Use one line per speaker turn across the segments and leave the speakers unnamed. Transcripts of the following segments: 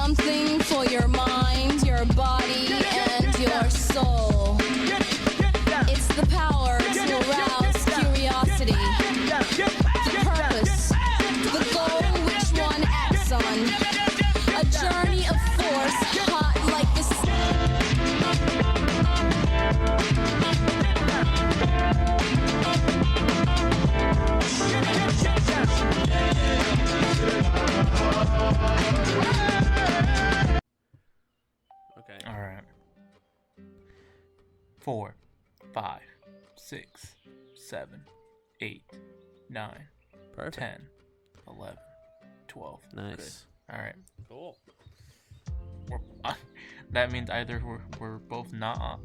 something for your mind, your body, and your soul. It's the power to arouse curiosity, the purpose, the goal which one acts on. A journey of force, hot like the
Okay.
All right. 4, 5, 6, 7, 8, 9,
Perfect.
10, 11, 12.
Nice.
Good. All right.
Cool.
That means either we're both not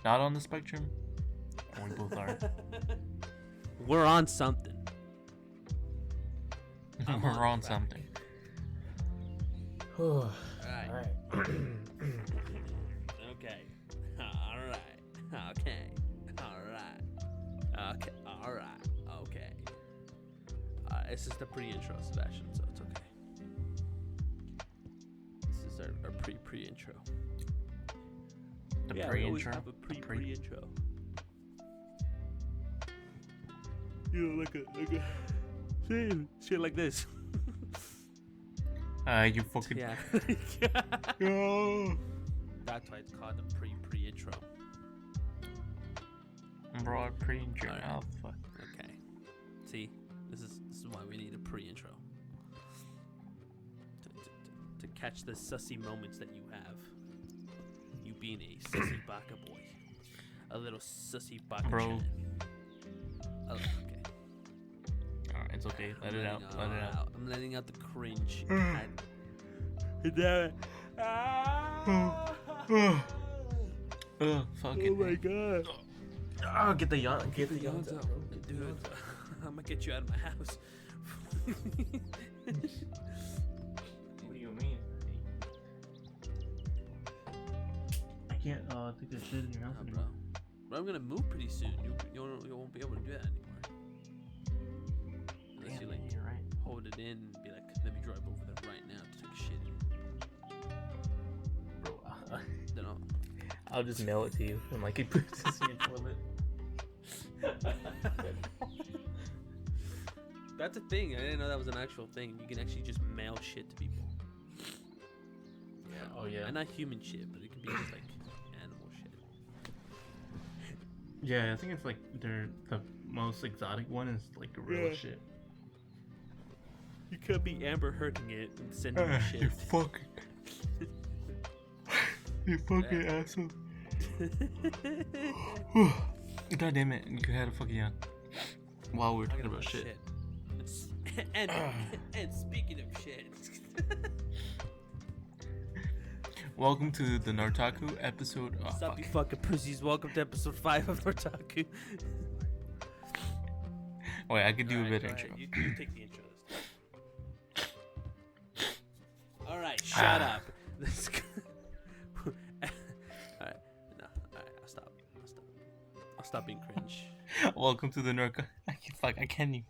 on the spectrum, or we both are.
We're on something.
We're on something.
All right. Okay. All right. Okay. All right. Okay. All right. Okay. This is the pre-intro, Sebastian, so it's okay. This is our pre-intro.
The
We always
pre-intro.
have a pre-intro. You know, like a shit like this.
You fucking.
Yeah.
No.
That's why it's called the pre-intro.
Bro, pre-intro.
All right.
Alpha.
Okay. See, this is why we need a pre-intro. To catch the sussy moments that you have. You being a sussy baka boy. A little sussy baka
Bro.
chan. Oh, okay.
Alright, it's okay. Let it out.
Let
Let it out.
I'm letting out the cringe.
Fucking.
Oh my god.
Oh, get the yawn. Get the
Yawns out. Dude, I'm gonna get you out of my house.
What do you mean? I can't take a shit in your house
Nah,
anymore.
bro, I'm gonna move pretty soon. You won't be able to do that anymore. Unless you like
you're right.
hold it in and be like, let me drive over there right now to take a shit.
Bro,
Then
I'll just mail it to you and like it puts this in your toilet.
That's a thing. I didn't know that was an actual thing. You can actually just mail shit to people.
Oh yeah.
And not human shit, but it can be just like animal shit.
Yeah, I think it's like the most exotic one is like gorilla
Yeah.
shit.
You could be Amber Hearding it and sending you shit.
You fucking. You fucking asshole. God damn it! You had a fucking yawn while we were talking about shit.
And speaking of shit.
Welcome to the Nortaku episode. Oh,
What's up,
fuck.
you fucking pussies? Welcome to episode 5 of Nortaku.
Wait, I could do a
Alright,
better
go ahead.
intro.
You take the intro this time. Alright, shut up. Let's go. Alright, no, alright, I'll stop. I'll stop being cringe.
Welcome to the Nortaku. I can't even.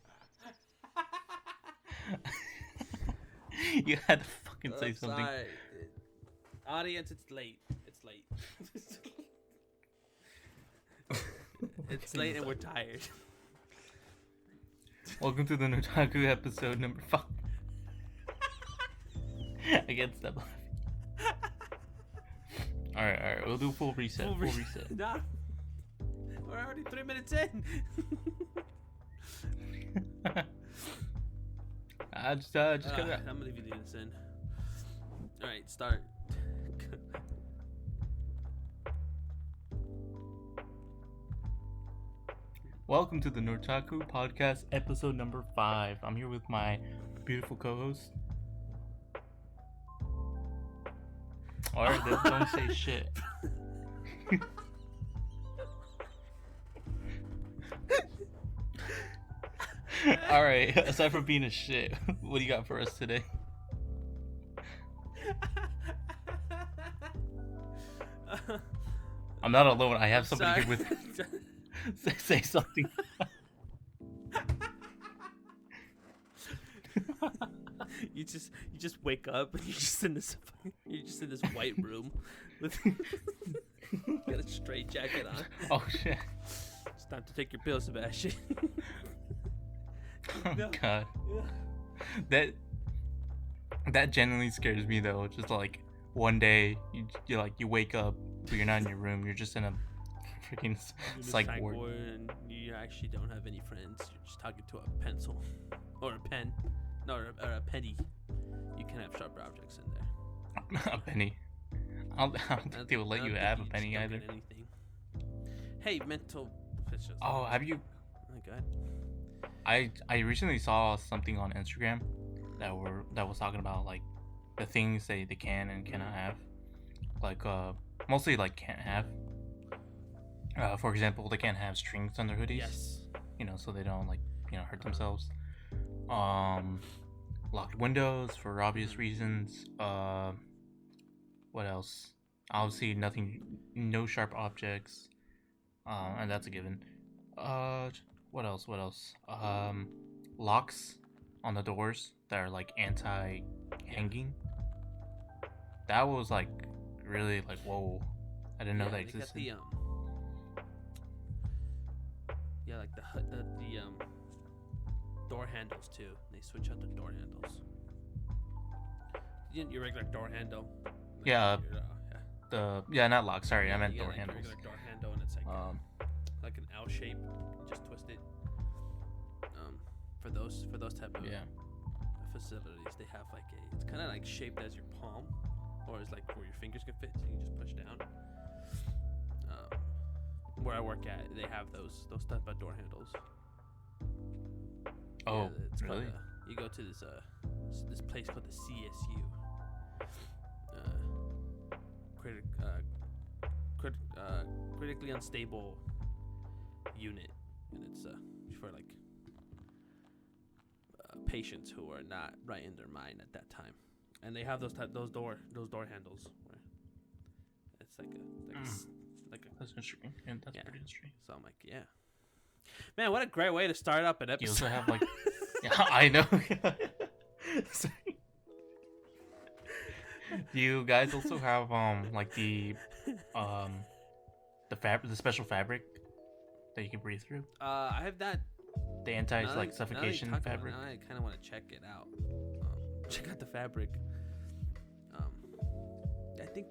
You had to fucking say something.
Sorry. Audience, it's late. It's late. It's late and we're tired.
Welcome to the Nortaku episode number 5. I can't stop laughing. Alright, we'll do a full reset. Full reset.
Nah. We're already 3 minutes in.
Just cut it out.
I'm gonna leave you this in. Alright, start.
Welcome to the Nortaku Podcast episode number 5. I'm here with my beautiful co-host. Alright, don't say shit. Alright, aside from being a shit, what do you got for us today? I'm not alone. I have somebody here with say something.
you just wake up and you're just in this white room with got a straight jacket on.
Oh shit!
It's time to take your pills, Sebastian.
Oh
No.
god,
Yeah.
that genuinely scares me though. Just like one day you wake up, but you're not in your room. You're just in a freaking
You're in a
psych ward.
and you actually don't have any friends. You're just talking to a pencil or a pen, no, or a penny. You can have sharp objects in there.
A penny. I don't think they will let you have a penny
just don't
either.
get anything. Hey, mental.
Oh, have you?
Oh my god.
I recently saw something on Instagram that was talking about like the things they can and cannot have, like mostly like can't have. For example, they can't have strings on their hoodies.
Yes.
So they don't hurt themselves. Locked windows for obvious reasons. What else? Obviously no sharp objects. And that's a given. What else? Locks on the doors that are like anti-hanging. That was like really like whoa. I didn't know that
they
existed.
got like the door handles too. They switch out the door handles. Your regular door handle.
Yeah.
Yeah.
Not lock. Sorry, I meant
you got,
door
like,
handles.
Regular door handle, and it's like an L shape. You just twist it. For those type of facilities, they have like it's kind of like shaped as your palm, or it's like where your fingers can fit, so you can just push down. Where I work at, they have those type of door handles.
Oh,
it's
really?
Called, you go to this place called the CSU. Critically unstable unit, and it's for like patients who are not right in their mind at that time, and they have those door handles where it's like a
That's interesting. And that's
Yeah.
pretty interesting.
so I'm like, yeah, man, what a great way to start up an
You
episode.
also have like, yeah, I know. Sorry. Do you guys also have like the special fabric that you can breathe through?
I have that.
The anti
Now
like
that
suffocation
you talk about it,
fabric.
now I kind of want to check it out. Check out the fabric. I think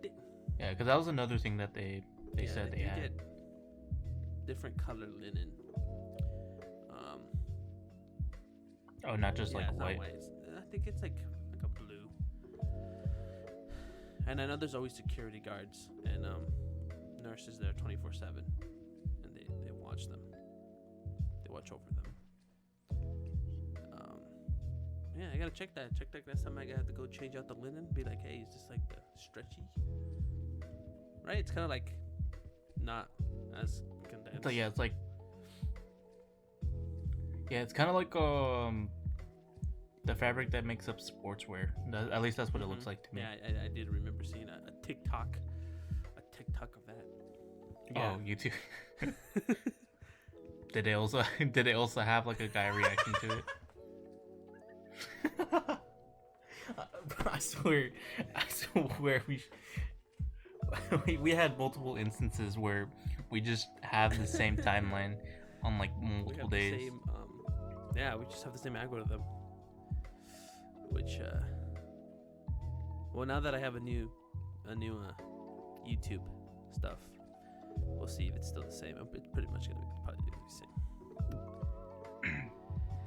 Yeah, because that was another thing that they said they
you
had.
get different color linen.
Oh, not just like
it's not
white.
I think it's like a blue. And I know there's always security guards and nurses there 24/7, and they watch them. They watch over them. Yeah, I gotta check that. Check that next time I have to go change out the linen. Be like, hey, is this like the stretchy? Right? It's kind of like not as condensed.
It's like it's kind of like the fabric that makes up sportswear. At least that's what it looks like to me.
Yeah, I did remember seeing a TikTok of that.
Oh, YouTube. Did they also have like a guy reacting to it? I swear we had multiple instances where we just have the same timeline on like
We
multiple
have the
days.
same, we just have the same algorithm. Which, well, now that I have a new YouTube stuff, we'll see if it's still the same. It's pretty much gonna be probably the same.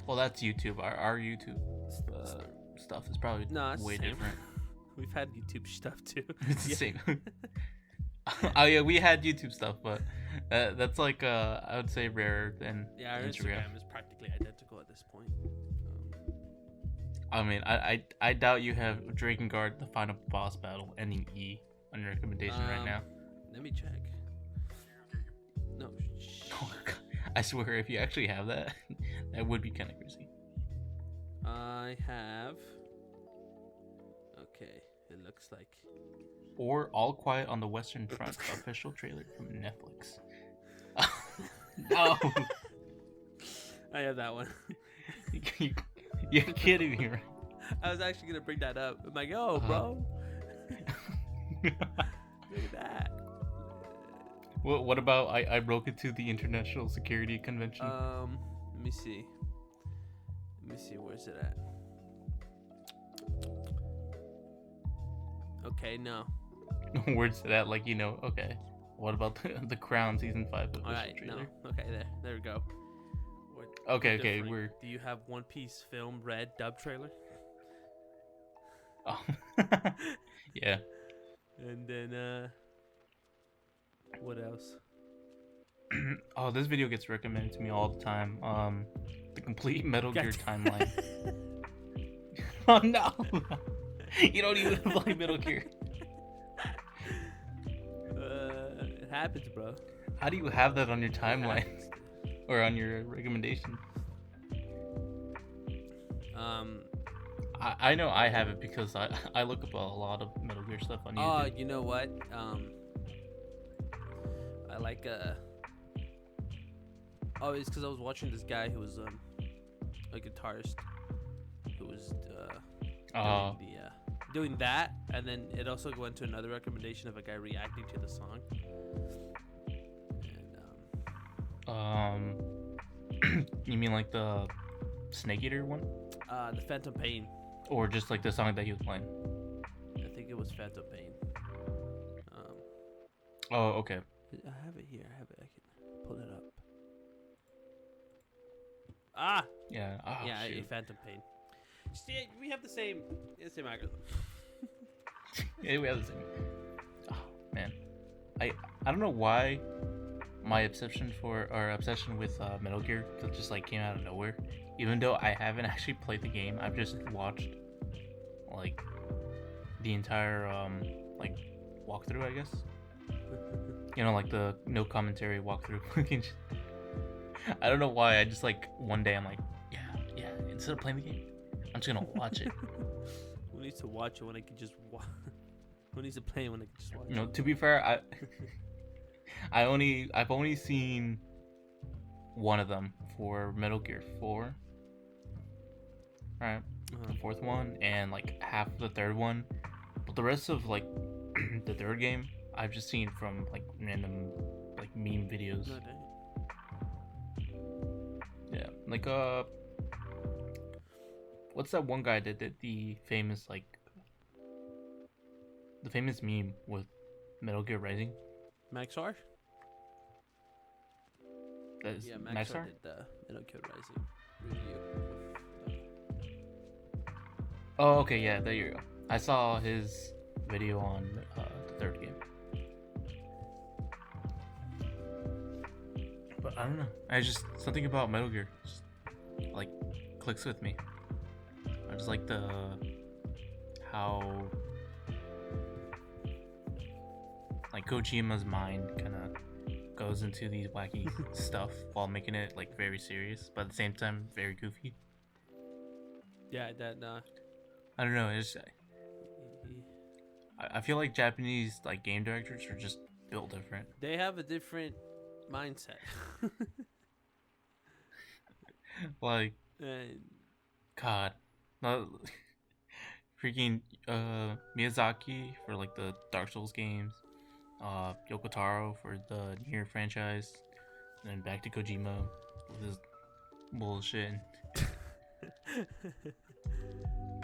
Well, that's YouTube. Our YouTube stuff is probably
No, it's
way
the same.
different.
We've had YouTube stuff too.
It's the
Yeah.
same. Oh yeah, we had YouTube stuff, but that's like I would say rarer than
Yeah, our Instagram is practically identical at this point.
I mean, I doubt you have Dragon Guard, the final boss battle, ending E on your recommendation right now.
Let me check. No.
Oh my God. I swear, if you actually have that, that would be kind of crazy.
I have. Okay, it looks like.
Or All Quiet on the Western Front official trailer from Netflix. No,
I have that one.
you're kidding me, right?
I was actually gonna bring that up. I'm like, yo, bro. Look at that.
What about I broke into the International Security Convention?
Let me see. Where's it at? Okay, no.
Where's it at? Like, okay. What about the Crown season 5 official
Alright,
trailer?
no. Okay, there we go.
Okay,
Do you have One Piece film red dub trailer?
Oh. Yeah.
And then what else?
Oh, this video gets recommended to me all the time. The complete Metal Gear timeline. Oh no! You don't even play Metal Gear.
It happens, bro.
How do you have that on your timeline or on your recommendation? I know I have it because I look up a lot of Metal Gear stuff on YouTube.
Oh, you know what? I like Oh, it's because I was watching this guy who was a guitarist who was doing that, and then it also went to another recommendation of a guy reacting to the song.
And you mean like the Snake Eater one?
The Phantom Pain.
Or just like the song that he was playing?
I think it was Phantom Pain.
Oh, okay.
I have it here. I can pull it up. Ah.
Yeah. Oh,
yeah,
shoot.
Phantom Pain. See, we have the same algorithm.
Yeah, we have the same. Oh man, I don't know why my obsession with Metal Gear just like came out of nowhere. Even though I haven't actually played the game, I've just watched like the entire like walkthrough, I guess. Like the no commentary walkthrough. I don't know why. I just like one day I'm like, yeah. Instead of playing the game, I'm just gonna watch it.
Who needs to watch it when I can just watch? Who needs to play it when I can just watch it?
To be fair, I've only seen one of them for Metal Gear 4. Right, the fourth one and like half of the third one, but the rest of like the third game I've just seen from like random like meme videos. Yeah, like what's that one guy that did the famous meme with Metal Gear Rising?
Maxar?
Yeah,
Maxar did the Metal Gear Rising review.
Oh, okay, yeah, there you go. I saw his video on the third game. But I don't know. Something about Metal Gear just like clicks with me. I just like how like Kojima's mind kind of goes into these wacky stuff while making it like very serious, but at the same time very goofy.
Yeah,
I don't know. I feel like Japanese like game directors are just built different.
They have a different mindset.
Like, God, no, freaking Miyazaki for like the Dark Souls games, Yoko Taro for the Nier franchise, and then back to Kojima with his bullshit.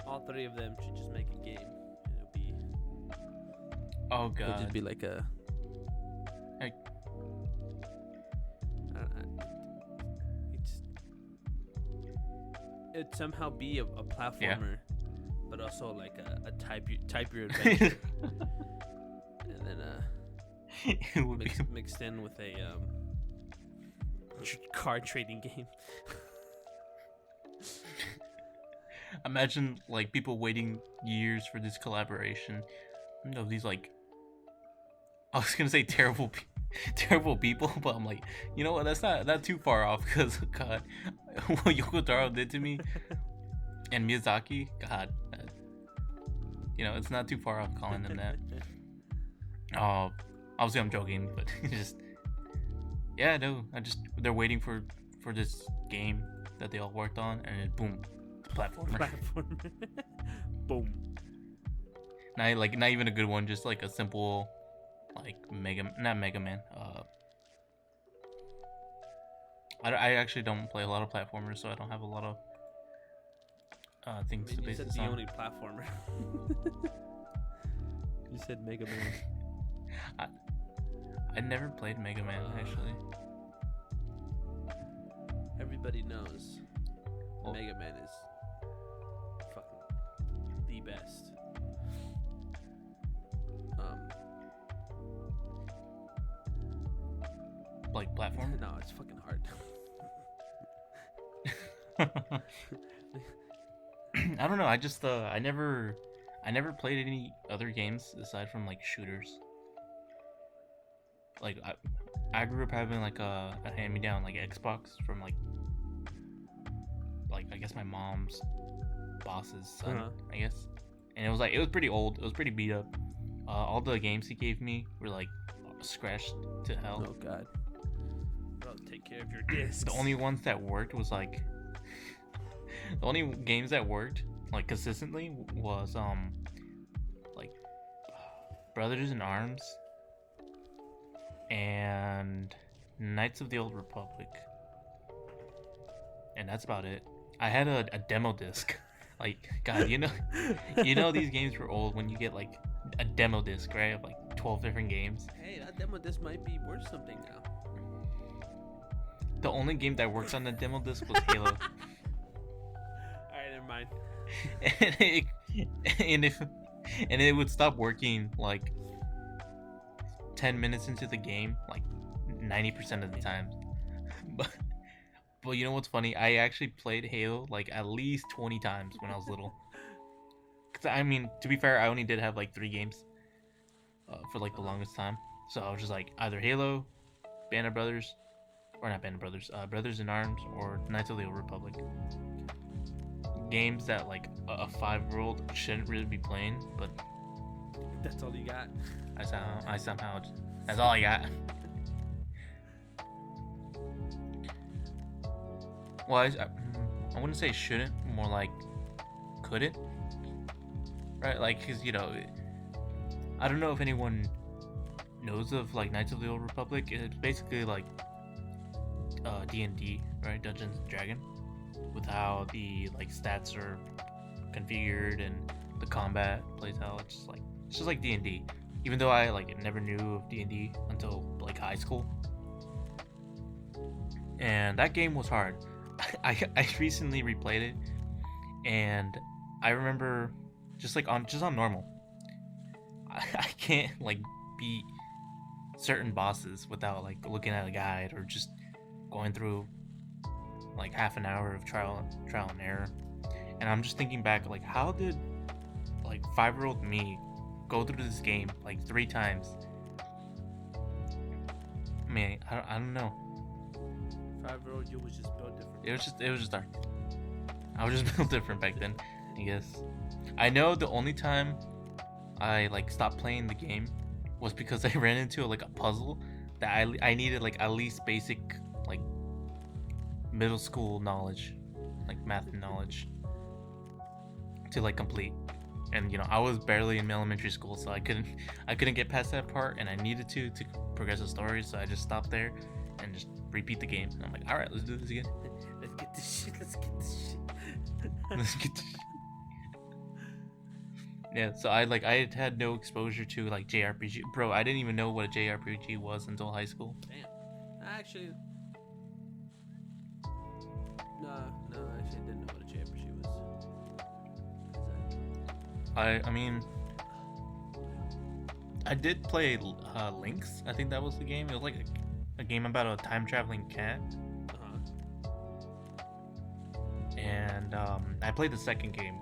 All three of them should just make a game. It'll be.
Oh God.
It'll just be like a.
Like,
it'd somehow be a platformer, but also like a type your adventure, and then mixed in with a card trading game.
Imagine like people waiting years for this collaboration of these like, I was gonna say terrible people, but I'm like, you know what? That's not too far off because God, what Yoko Taro did to me and Miyazaki, God, it's not too far off calling them that. Oh, obviously I'm joking, but just they're waiting for this game that they all worked on, and it boom, platformer.
Platformer. Boom.
Not even a good one, just like a simple, like not Mega Man. I actually don't play a lot of platformers, so I don't have a lot of things to base this on.
You said the only platformer. You said Mega Man.
I never played Mega Man actually.
Everybody knows Mega Man is fucking the best.
Like platform?
No, it's fucking hard.
I don't know. I just I never played any other games aside from like shooters. Like I grew up having like a hand-me-down like Xbox from like I guess my mom's boss's son, I guess. And it was pretty old. It was pretty beat up. All the games he gave me were like scratched to hell.
Oh god. Bro, take care of your discs.
The only ones that worked was like the only games that worked like consistently was like Brothers in Arms and Knights of the Old Republic, and that's about it. I had a demo disc. Like, God, you know these games were old when you get like a demo disc, right, of like 12 different games.
Hey, that demo disc might be worth something now.
The only game that works on the demo disc was Halo.
Alright, never mind.
and it would stop working like 10 minutes into the game, like 90% of the time. But you know what's funny? I actually played Halo like at least 20 times when I was little. Cause I mean, to be fair, I only did have like 3 games for like the longest time. So I was just like either Halo, Band of Brothers, or not Band of Brothers, Brothers in Arms, or Knights of the Old Republic. Games that like a 5-year-old shouldn't really be playing, but
that's all you got.
I somehow that's all I got. Well, I wouldn't say shouldn't, more like couldn't, right? Like, cause I don't know if anyone knows of like Knights of the Old Republic. It's basically like D&D, right? Dungeons and Dragons, with how the like stats are configured and the combat plays out. It's just like D&D. Even though I like never knew of D&D until like high school, and that game was hard. I recently replayed it, and I remember just on normal, I can't like beat certain bosses without like looking at a guide or just going through like half an hour of trial and error. And I'm just thinking back, like, how did like 5-year-old me go through this game like 3 times? I mean, I don't know.
5-year-old you was just built different.
It was just dark. I was just built different back then, I guess. I know the only time I like stopped playing the game was because I ran into like a puzzle that I needed like at least basic like middle school knowledge, like math knowledge, to like complete. And I was barely in elementary school, so I couldn't get past that part, and I needed to progress the story, so I just stopped there and just repeat the game. And I'm like, all right, let's do this again.
Let's get this shit. Let's get this shit.
Let's get this shit. Yeah, so I had no exposure to like JRPG. Bro, I didn't even know what a JRPG was until high school.
Damn. Actually, no, actually I didn't know what a JRPG was.
I mean, I did play Lynx. I think that was the game. It was like a game about a time traveling cat. And I played the second game.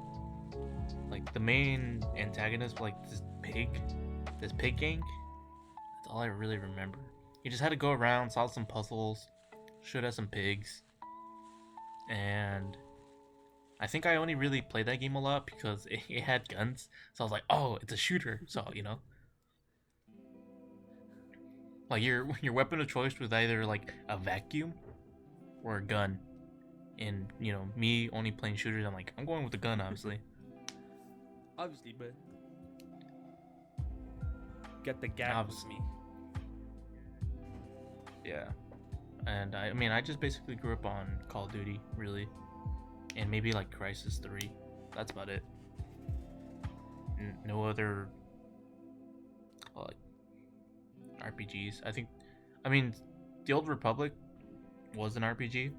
Like the main antagonist was like this pig gang. That's all I really remember. You just had to go around, solve some puzzles, shoot at some pigs, and I think I only really played that game a lot because it had guns. So I was like, oh, it's a shooter. So like your weapon of choice was either like a vacuum or a gun, And me only playing shooters, I'm like, I'm going with the gun, obviously.
Obviously, but get the gap with me.
Yeah. And I just basically grew up on Call of Duty, really, and maybe like Crisis 3. That's about it. No other like RPGs. The Old Republic was an RPG,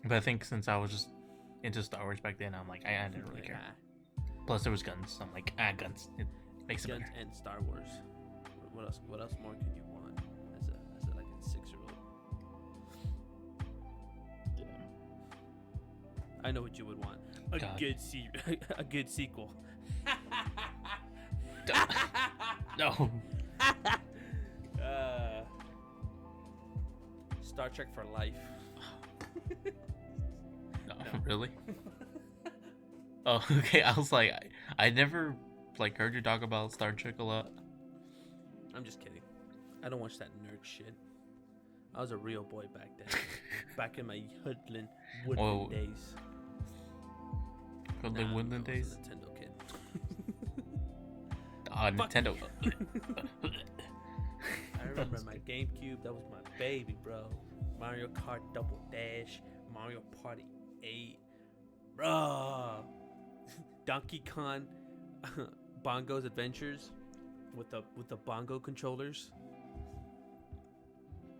but I think since I was just into Star Wars back then, I'm like, I didn't really care. Plus, there was guns. I'm like, guns. It makes it
guns
better.
And Star Wars. What else? What else more can you want as a like a 6-year-old?
Yeah.
I know what you would want. A good sequel.
No.
Star Trek for life.
No, really? Oh, okay. I was like, I never like heard you talk about Star Trek a lot.
I'm just kidding. I don't watch that nerd shit. I was a real boy back then. Back in my woodland days.
Woodland days?
I was a Nintendo kid.
Nintendo.
I remember my GameCube. That was my baby, bro. Mario Kart Double Dash. Mario Party 8. Bro. Donkey Kong Bongo's Adventures with the bongo controllers.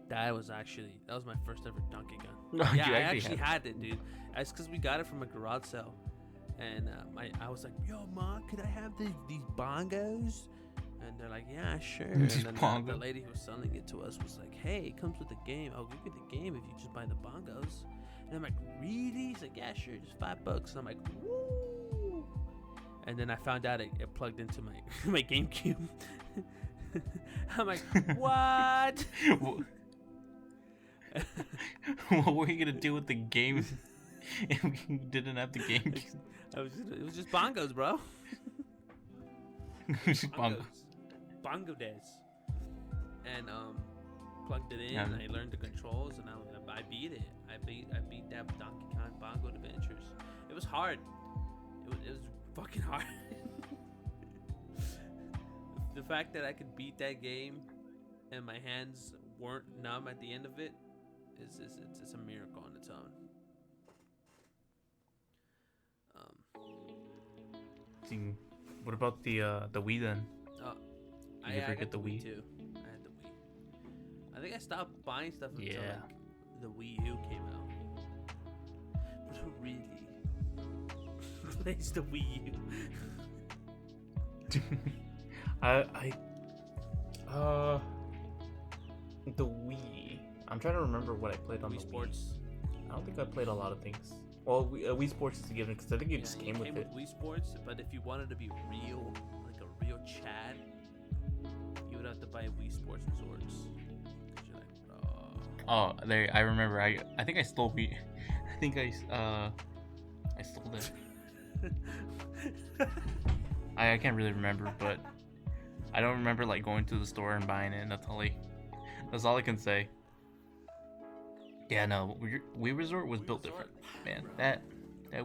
That was my first ever Donkey Kong. Yeah, I actually had it, dude. That's because we got it from a garage sale, and I was like, "Yo, Mom, could I have these bongos?" And they're like, "Yeah, sure." And then the lady who was selling it to us was like, "Hey, it comes with the game. I'll give you the game if you just buy the bongos." And I'm like, "Really?" He's like, "Yeah, sure, just $5." And I'm like, "Woo!" And then I found out it plugged into my my GameCube. I'm like, "What?"
What were you gonna do with the game if you didn't have the game?
It was just bongos, bro. Bongo days. And plugged it in.
Yeah.
And I learned the controls, and I beat it. I beat that Donkey Kong Bongo Adventures. It was hard. It was fucking hard. The fact that I could beat that game and my hands weren't numb at the end of it it's a miracle on its own.
What about the Wii then?
I got the Wii too. I had the Wii. I think I stopped buying stuff until like the Wii U came out. But who really plays the Wii U?
The Wii. I'm trying to remember what I played on
Wii
the
Sports.
Wii. I don't think I played a lot of things. Well, Wii Sports is a given because I think it just came with it.
Wii Sports, but if you wanted to be real, like a real Chad, you would have to buy Wii Sports Resorts. Cause you're like,
oh, there. I remember. I think I stole Wii. I think I stole it. I can't really remember, but I don't remember like going to the store and buying it. That's all I can say. Yeah, no, Wii Resort was built different, man. That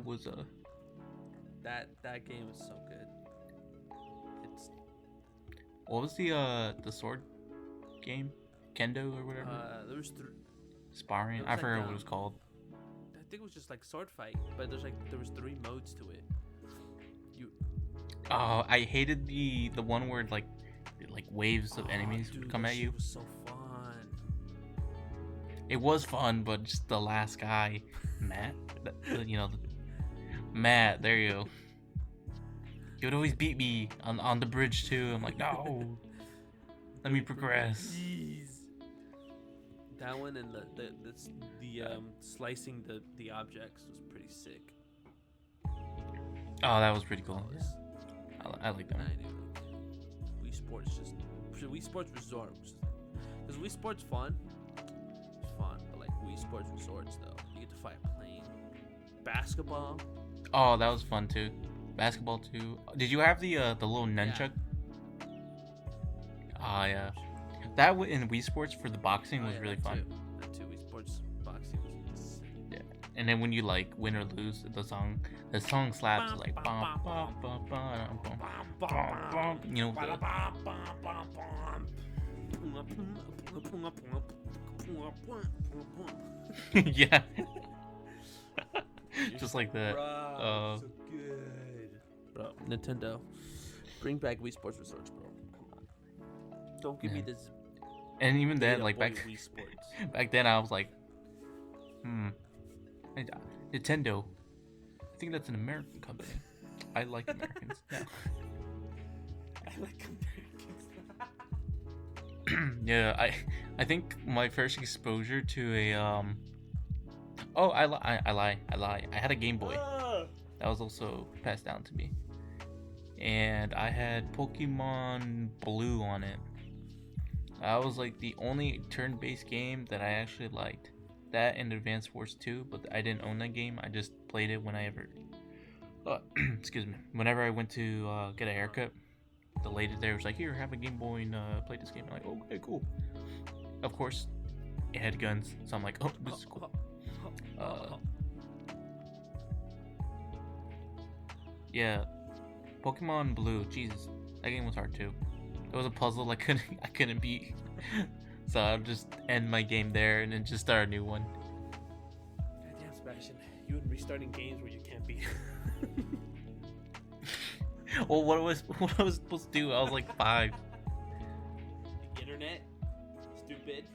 was
that game was so good.
What was the sword game? Kendo or whatever?
There was
sparring. I forgot what it was called.
I think it was just like sword fight, but there was 3 modes to it.
Oh, I hated the one where like waves of enemies would come at you.
It was so fun.
It was fun, but just the last guy, Matt. Matt. There you go. He would always beat me on the bridge too. I'm like, no. Let me progress.
Jeez. That one and the slicing the objects was pretty sick.
Oh, that was pretty cool. I like that one.
Wii Sports Wii Sports Resort, because Wii Sports fun. It's fun, but like Wii Sports Resorts though, you get to fly a plane. Basketball.
Oh, that was fun too. Basketball too. Did you have the little nunchuck? Ah, yeah. That in Wii Sports for the boxing was really fun.
That too. Wii Sports boxing was insane.
Yeah, And then when you like win or lose, the song slaps like bum, bum, bum, bum, bum, bum, bum, you know, yeah. Just like that.
Bro, so good. Bro, Nintendo, bring back Wii Sports Resorts, bro. Come on. Don't give me this.
And even then, like back
Wii Sports.
back then, I was like, Nintendo. I think that's an American company. I like Americans. Yeah.
I like Americans.
Yeah, I think my first exposure to a I lie. I had a Game Boy. That was also passed down to me. And I had Pokemon Blue on it. That was like the only turn-based game that I actually liked. That and Advance Wars 2, but I didn't own that game. I just played it whenever excuse me. Whenever I went to get a haircut, the lady there was like, "Here, have a Game Boy and play this game." I'm like, "Okay, cool." Of course, it had guns, so I'm like, "Oh, this is cool." Yeah, Pokemon Blue. Jesus, that game was hard too. It was a puzzle I couldn't beat. So I'll just end my game there and then just start a new one.
Goddamn, Sebastian, you and restarting games where you can't beat.
Well, what was supposed to do? I was like 5.
Internet, stupid.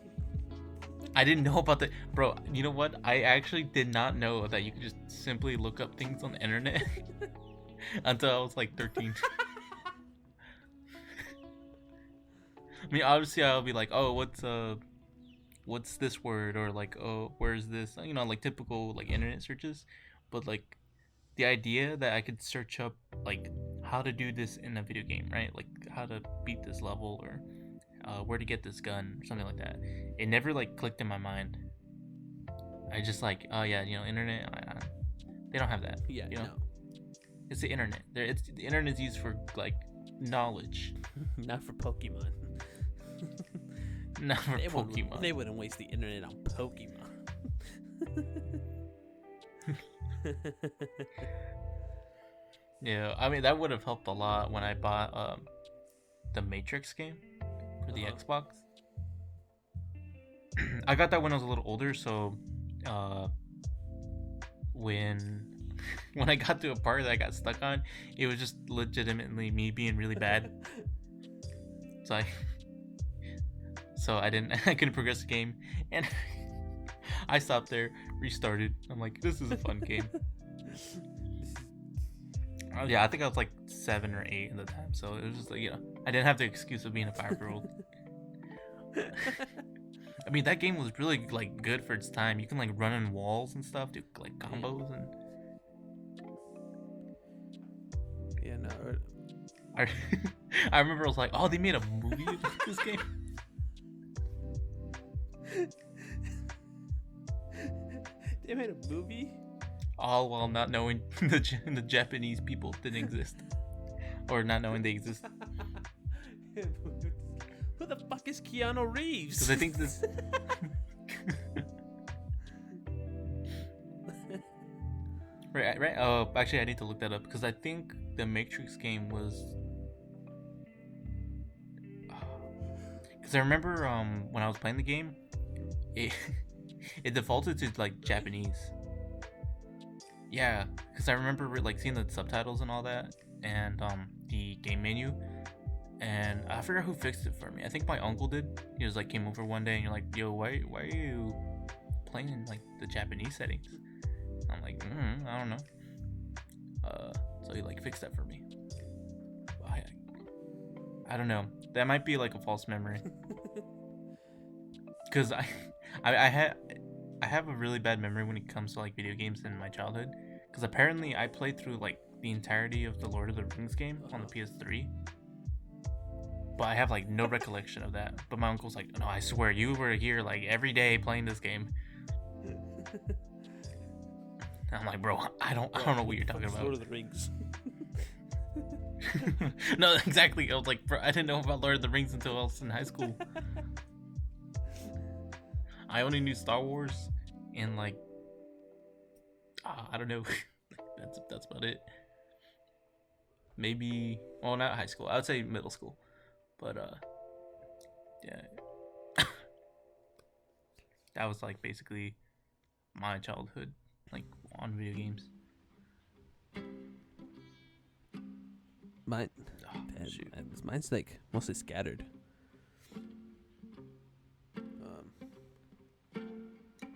I didn't know about the bro. You know what? I actually did not know that you could just simply look up things on the internet until I was like 13. I mean, obviously, I'll be like, "Oh, what's this word?" Or like, "Oh, where's this?" You know, like typical like internet searches. But like, the idea that I could search up like how to do this in a video game, right? Like how to beat this level or where to get this gun or something like that. It never like clicked in my mind. I just like, oh yeah, you know, internet. They don't have that.
Yeah,
you know?
No.
It's the internet. The internet is used for like knowledge,
Not for Pokemon.
not for Pokemon.
They wouldn't waste the internet on Pokemon.
Yeah, I mean that would have helped a lot when I bought the Matrix game for the Xbox. I got that when I was a little older, so when I got to a part that I got stuck on, it was just legitimately me being really bad. So I couldn't progress the game, and I stopped there, restarted. I'm like, this is a fun game. Yeah, I think I was like 7 or 8 at the time, so it was just like, you know, I didn't have the excuse of being a 5-year-old. I mean, that game was really like good for its time. You can like run in walls and stuff, do like combos and.
Yeah, no.
I remember I was like, oh, they made a movie about this game.
They made a movie?
All while not knowing the Japanese people didn't exist. Or not knowing they exist.
Who the fuck is Keanu Reeves?
Because I think this... Right. Oh, actually, I need to look that up. Because I think the Matrix game was... Because I remember when I was playing the game, it defaulted to like Japanese. Yeah, because I remember like seeing the subtitles and all that, and the game menu, and I forgot who fixed it for me. I think my uncle did. He was like came over one day and you're like, "Yo, why are you playing in like the Japanese settings?" I'm like, I don't know. So he like fixed that for me. I don't know. That might be like a false memory. Cause I have a really bad memory when it comes to like video games in my childhood. Cause apparently I played through like the entirety of the Lord of the Rings game on the PS3. But I have like no recollection of that. But my uncle's like, no, I swear you were here like every day playing this game. And I'm like, bro, I don't know what you're talking about.
Lord of the Rings.
No, exactly. I was like, bro, I didn't know about Lord of the Rings until I was in high school. I only knew Star Wars and like I don't know. That's about it. Maybe, well, not high school. I would say middle school. But yeah, that was like basically my childhood, like on video games.
Mine's like mostly scattered.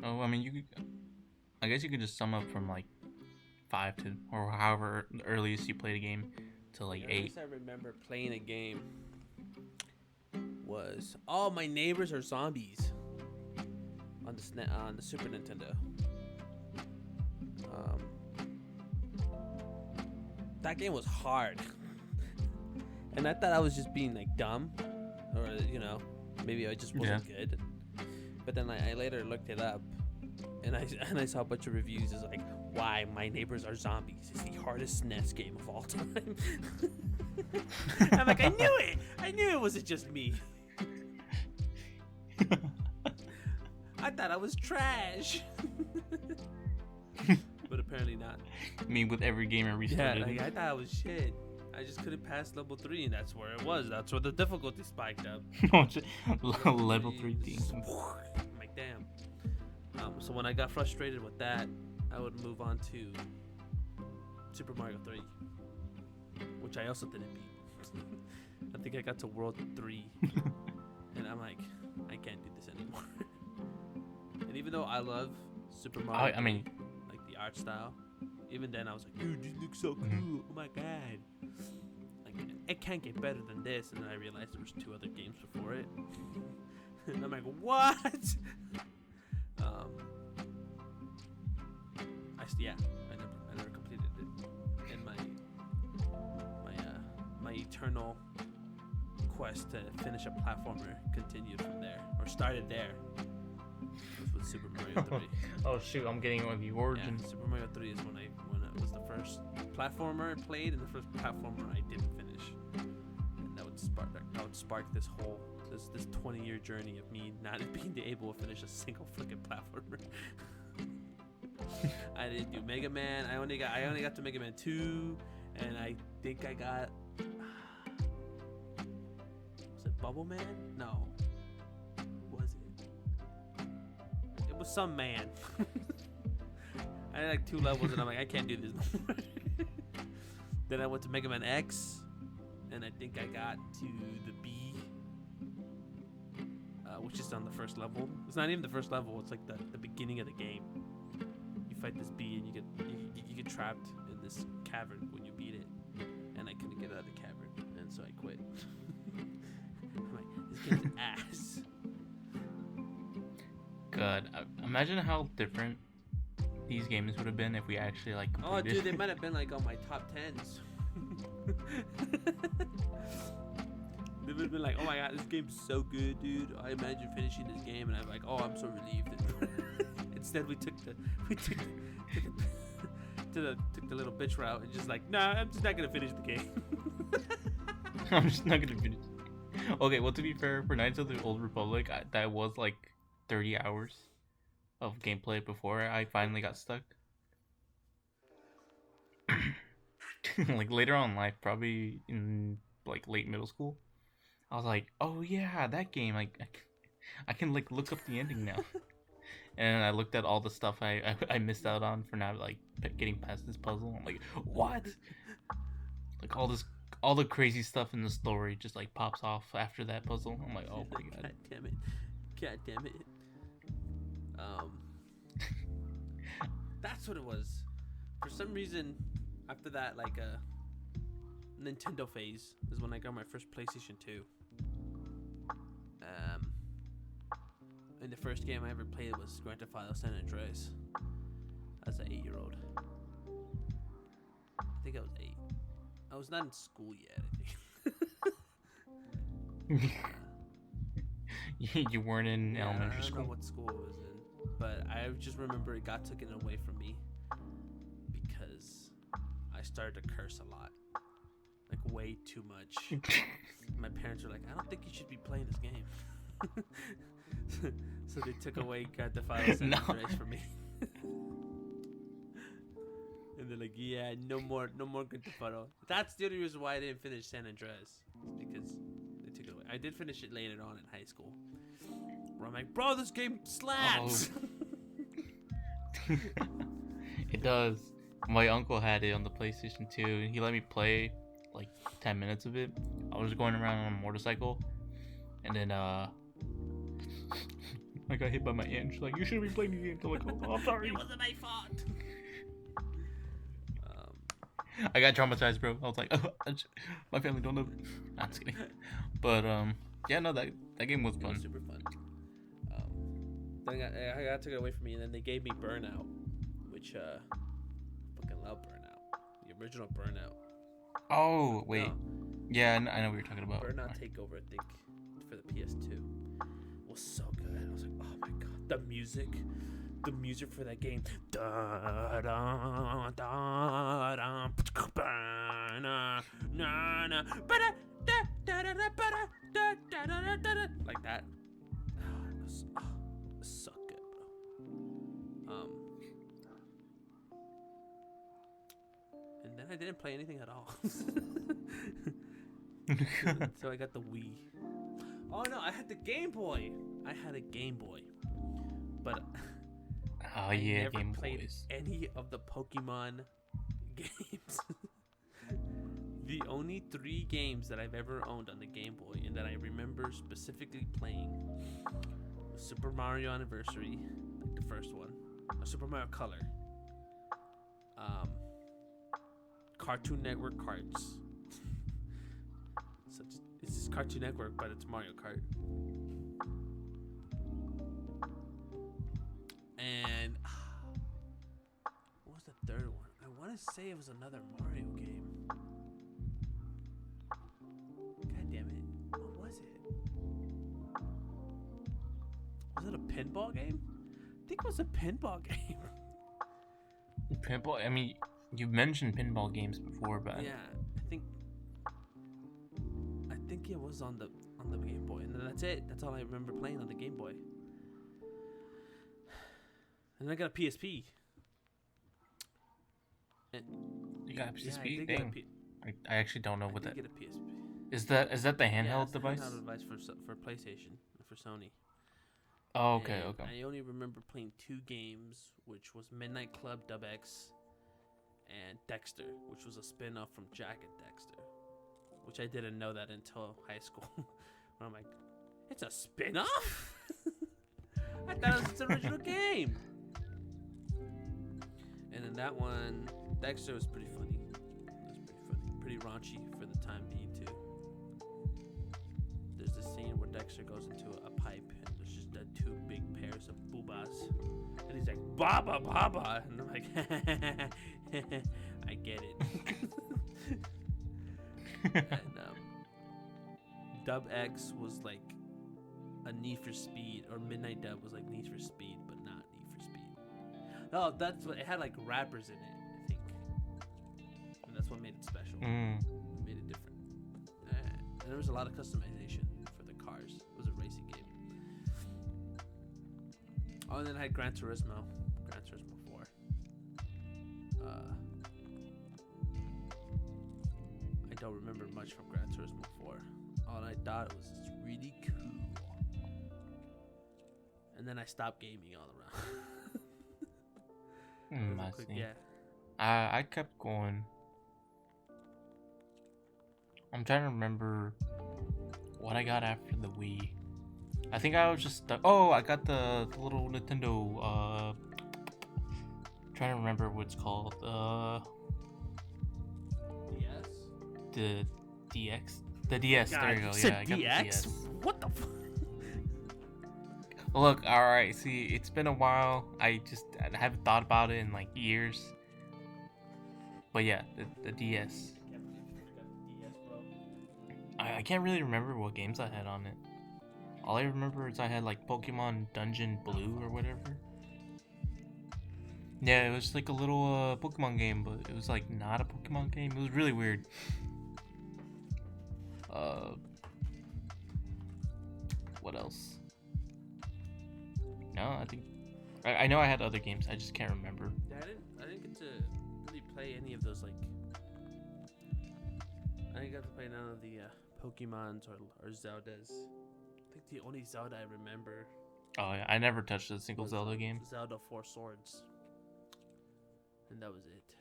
Oh, I mean, I guess you could just sum up from like 5 to, or however the earliest you played a game, to like 8.
I remember playing a game was My Neighbors Are Zombies on the Super Nintendo. That game was hard, and I thought I was just being like dumb, or maybe I just wasn't good. But then I later looked it up, and I saw a bunch of reviews. It's like, why My Neighbors Are Zombies is the hardest SNES game of all time. I'm like, I knew it wasn't just me. I thought I was trash. But apparently not.
I mean, with every game I restarted.
Yeah, I thought I was shit. I just couldn't pass level 3, and that's where it was. That's where the difficulty spiked up.
Level 3 things.
I'm like, damn. So when I got frustrated with that, I would move on to Super Mario 3, which I also didn't beat. I think I got to World 3, and I'm like, I can't do this anymore. And even though I love Super Mario,
I mean,
like the art style, even then I was like, dude, this looks so cool. Oh my god. Like, it can't get better than this. And then I realized there was 2 other games before it. And I'm like, what? I never completed it. And my eternal quest to finish a platformer continued from there, or started there. With Super Mario 3.
Oh shoot, I'm getting one of the origins.
Yeah, Super Mario 3 is when it was the first platformer I played, and the first platformer I didn't finish. And that would spark this whole this 20-year journey of me not being able to finish a single freaking platformer. I didn't do Mega Man. I only got to Mega Man 2, and I think I got was it Bubble Man? No. Was it? It was some man. I had like 2 levels, and I'm like, I can't do this no more. Then I went to Mega Man X, and I think I got to the B, which is on the first level. It's not even the first level. It's like the beginning of the game. You fight this bee, and you get trapped in this cavern when you beat it. And I couldn't get out of the cavern, and so I quit. I'm like, this game's ass.
God, imagine how different these games would have been if we actually like completed.
Oh, dude, they might have been like on my top 10s. They would have been like, oh my god, this game's so good, dude. I imagine finishing this game, and I'm like, oh, I'm so relieved. Instead, we took the little bitch route and just like, nah, I'm just not gonna finish the game.
I'm just not gonna finish. Okay, well, to be fair, for Knights of the Old Republic, that was like 30 hours of gameplay before I finally got stuck. Like later on in life, probably in like late middle school, I was like, oh yeah, that game, like I can like look up the ending now. And I looked at all the stuff I missed out on for not like getting past this puzzle. I'm like, what? Like all the crazy stuff in the story just like pops off after that puzzle. I'm like, oh my god.
God damn it. That's what it was. For some reason, after that, like Nintendo phase is when I got my first PlayStation 2. And the first game I ever played was Grand Theft Auto San Andreas as an 8-year-old. I think I was 8. I was not in school yet, I think.
You weren't in elementary school?
I don't know what school I was in, but I just remember it got taken away from me because I started to curse a lot. Like, way too much. My parents were like, I don't think you should be playing this game. So they took away Grand Theft Auto San Andreas from me. they're like, yeah, no more Grand Theft Auto. That's the only reason why I didn't finish San Andreas, because they took it away. I did finish it later on in high school, where I'm like, bro, this game slaps.
Oh. It does. My uncle had it on the PlayStation 2, and he let me play like 10 minutes of it. I was going around on a motorcycle, and then I got hit by my aunt. She's like, you shouldn't be playing these games. I'm like, oh, I'm sorry.
It wasn't my fault.
I got traumatized, bro. I was like, oh, my family don't know. Nah, just kidding. But yeah, no, that game was fun.
It was super fun. Then I got took it away from me, and then they gave me Burnout, which fucking love Burnout, the original Burnout.
Oh wait,
No,
yeah, I know what you're talking about.
Burnout Takeover, I think, for the PS2 was so good. I was like, oh my god, the music for that game. Da da da da. Na na na. Ba da da da da da da da da da. Like that. It was so good, bro. And then I didn't play anything at all. So I got the Wii. Oh no, I had the Game Boy. I had a Game Boy, but
Oh yeah,
I never
Game
played
Boys.
any of the Pokemon games. The only 3 games that I've ever owned on the Game Boy and that I remember specifically playing was Super Mario Anniversary, like the first one, or Super Mario Color, Cartoon Network cards. It's just Cartoon Network, but it's Mario Kart. And what was the third one? I want to say it was another Mario game. God damn it. What was it? Was it a pinball game? I think it was a pinball game.
Pinball. I mean, you've mentioned pinball games before, but
Yeah, I think it was on the Game Boy, and then that's it. That's all I remember playing on the Game Boy. And then I got a PSP. And
you got a
yeah,
PSP.
I did get a
Dang. I actually don't know what that
get a PSP.
is. Is that the handheld
Yeah, it's the
device?
handheld device for PlayStation, for Sony.
Oh, okay,
And
okay.
I only remember playing 2 games, which was Midnight Club Dub X and Dexter, which was a spin-off from Jack and Dexter, which I didn't know that until high school. When I'm like, it's a spin-off? I thought it was its original game. And then that one, Dexter, was pretty funny. It was pretty funny. Pretty raunchy for the time being, too. There's this scene where Dexter goes into a pipe, and there's just 2 big pairs of boobas. And he's like, Baba, Baba. And I'm like, I get it. And Dub X was like a Need for Speed, or Midnight Dub was like Need for Speed, but not Need for Speed. Oh, that's what it had, like rappers in it, I think, and that's what made it special. It made it different, and there was a lot of customization for the cars. It was a racing game. Oh, and then I had Gran Turismo 4. I don't remember much from Gran Turismo 4. All I thought it was just really cool. And then I stopped gaming all around.
I
Quick,
see.
yeah.
I kept going. I'm trying to remember what I got after the Wii. I think I was just stuck. Oh, I got the little Nintendo. Trying to remember what it's called.
DS?
The DX. The DS.
God,
there you go.
said
Yeah, I got the
DX?
DS.
What the fuck?
Look, all right. See, it's been a while. I haven't thought about it in like years. But yeah, the DS. I can't really remember what games I had on it. All I remember is I had like Pokemon Dungeon Blue or whatever. Yeah, it was like a little Pokemon game, but it was like not a Pokemon game. It was really weird. What else? No, I think I know I had other games. I just can't remember.
Yeah, I didn't get to really play any of those, like... I didn't get to play none of the Pokemons or Zeldas. I think the only Zelda I remember...
Oh, yeah. I never touched a single Zelda game.
Zelda 4 Swords. And that was it.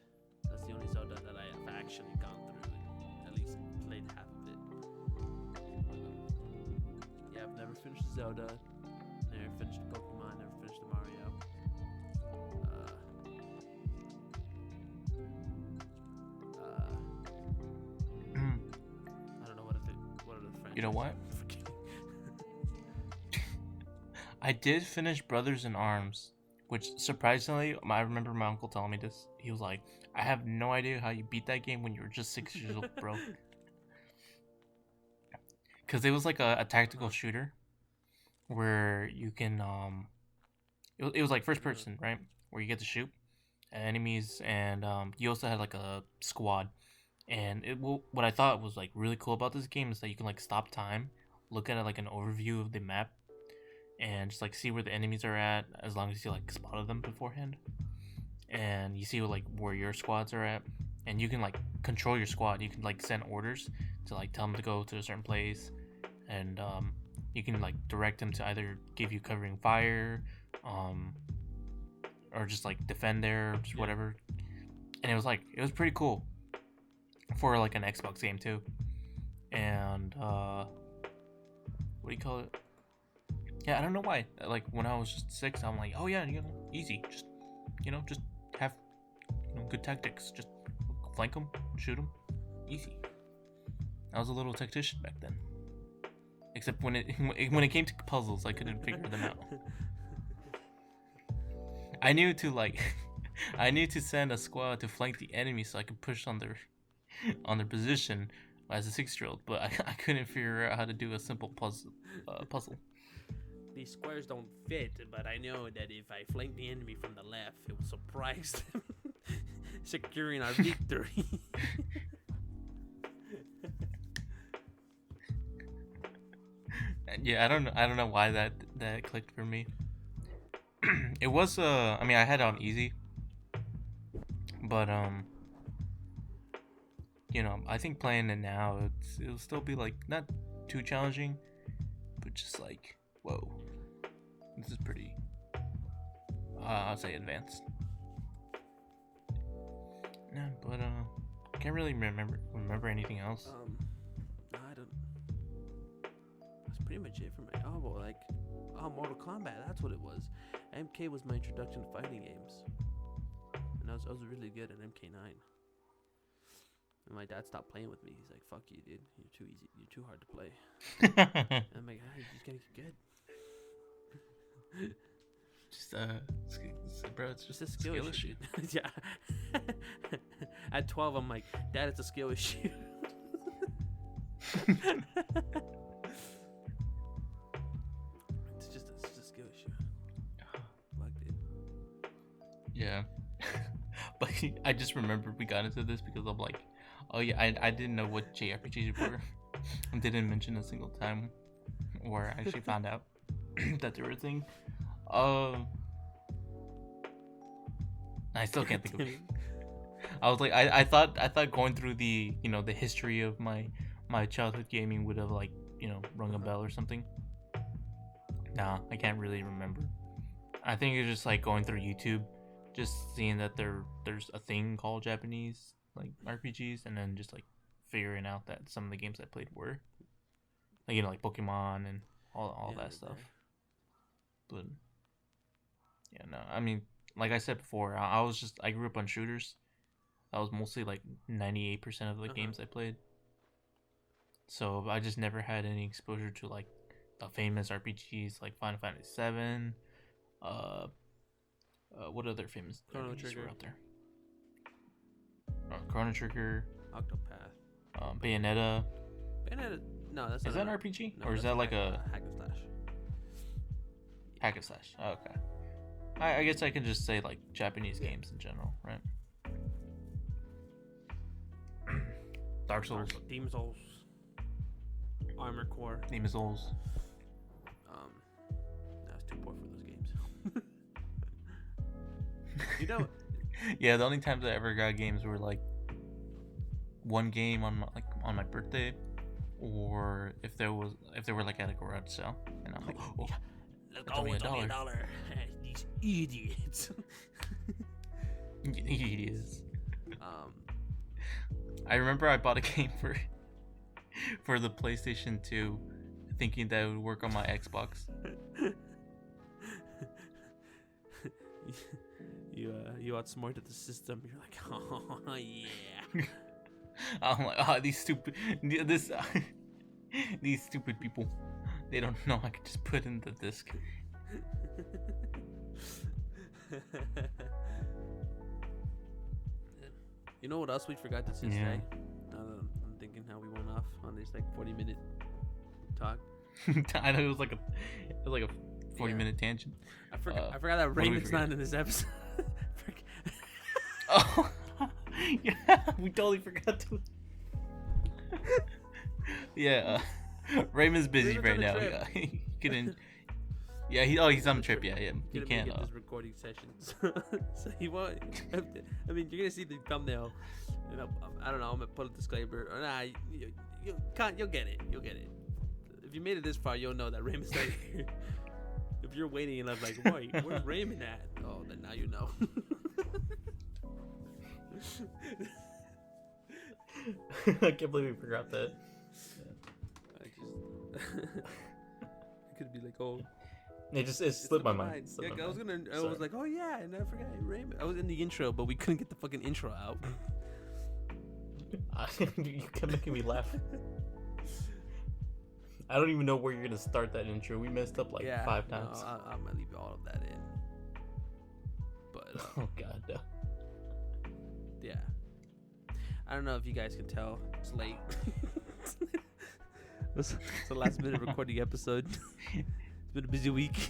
That's the only Zelda that I have actually gone through and at least played half of it. Yeah, I've never finished Zelda. Never finished Pokemon. Never finished Mario. I don't know what are the franchises.
You know what? I did finish Brothers in Arms, which surprisingly, I remember my uncle telling me this. He was like, I have no idea how you beat that game when you were just 6 years old, bro. Because it was like a tactical shooter where you can, it was like first person, right? Where you get to shoot enemies, and you also had like a squad. And what I thought was like really cool about this game is that you can like stop time, look at it like an overview of the map, and just like see where the enemies are at as long as you like spotted them beforehand, and you see like where your squads are at, and you can like control your squad. You can like send orders to like tell them to go to a certain place, and you can like direct them to either give you covering fire, or just like defend there, or just whatever. And it was pretty cool for like an Xbox game too. And what do you call it? Yeah, I don't know why. Like when I was just 6, I'm like, oh yeah, easy. Just just have good tactics. Just flank them, shoot them, easy. I was a little tactician back then. Except when it came to puzzles, I couldn't figure them out. I knew to send a squad to flank the enemy so I could push on their position as a 6-year-old, but I couldn't figure out how to do a simple puzzle.
These squares don't fit, but I know that if I flank the enemy from the left, it will surprise them, securing our victory.
Yeah, I don't know why that clicked for me. It was I mean, I had it on easy, but I think playing it now, it'll still be like not too challenging, but just like, whoa, this is pretty, I'll say advanced. Yeah, but I can't really remember anything else.
No, I don't. That's pretty much it for me. Mortal Kombat. That's what it was. MK was my introduction to fighting games, and I was really good at MK9. And my dad stopped playing with me. He's like, "Fuck you, dude. You're too easy. You're too hard to play." And I'm like, "You just gotta get good."
Bro, it's just
a skill issue. Yeah. At 12, I'm like, Dad, it's a skill issue. It's just a skill issue. Fuck, dude.
Yeah. But I just remember we got into this because I'm like, oh yeah, I didn't know what JRPGs were. I didn't mention a single time where I actually found out that they were a thing. I still can't think of it. I was like, I thought going through the the history of my childhood gaming would have like rung a bell or something. Nah, I can't really remember. I think it's just like going through YouTube, just seeing that there's a thing called Japanese like RPGs, and then just like figuring out that some of the games I played were like like Pokemon and all that stuff. But yeah, no, I mean, like I said before, I grew up on shooters. That was mostly like 98% of the games I played. So I just never had any exposure to like the famous RPGs like Final Fantasy VII. What other famous
Chrono
RPGs
Trigger
were out there? Chrono Trigger.
Octopath.
Bayonetta.
Bayonetta. No, that's
is
not
that an RPG,
no,
or is that like a
hack and slash?
Hack and slash. Oh, okay. I guess I can just say like Japanese games in general, right? Dark Souls.
Demon Souls. Armored Core.
Demon Souls.
That's too poor for those games.
Yeah, the only times I ever got games were like one game on my birthday, or if they were like at a garage sale, and I'm like, oh,
Look,
it's only $1.
These idiots.
Idiots. I remember I bought a game for the PlayStation 2, thinking that it would work on my Xbox.
You outsmarted the system. You're like, oh yeah.
I'm like, these stupid people. They don't know I could just put in the disc.
You know what else we forgot to say today? I'm thinking how we went off on this like 40-minute talk.
I know it was like a 40-minute tangent.
I forgot that Raymond's not in this episode.
Oh, yeah, we totally forgot to. Yeah, Raymond's busy right now. Yeah, he couldn't. Yeah, he's on a trip. Yeah, he can't.
This recording sessions, so he won't. I mean, you're gonna see the thumbnail. I don't know. I'm gonna put a disclaimer. Or nah, you'll get it. You'll get it. If you made it this far, you'll know that Raymond's not here. If you're waiting and I'm like, wait, where's Raymond at? Oh, then now you know.
I can't believe we forgot that.
It could be like, oh.
It slipped my mind.
I was like, oh yeah, and I forgot Raymond. I was in the intro, but we couldn't get the fucking intro out.
You kept making me laugh. I don't even know where you're gonna start that intro. We messed up like 5 times.
No, I'm gonna leave all of that in. But
oh god, no.
Yeah. I don't know if you guys can tell. It's late. It's the last minute recording episode. It's been a busy week.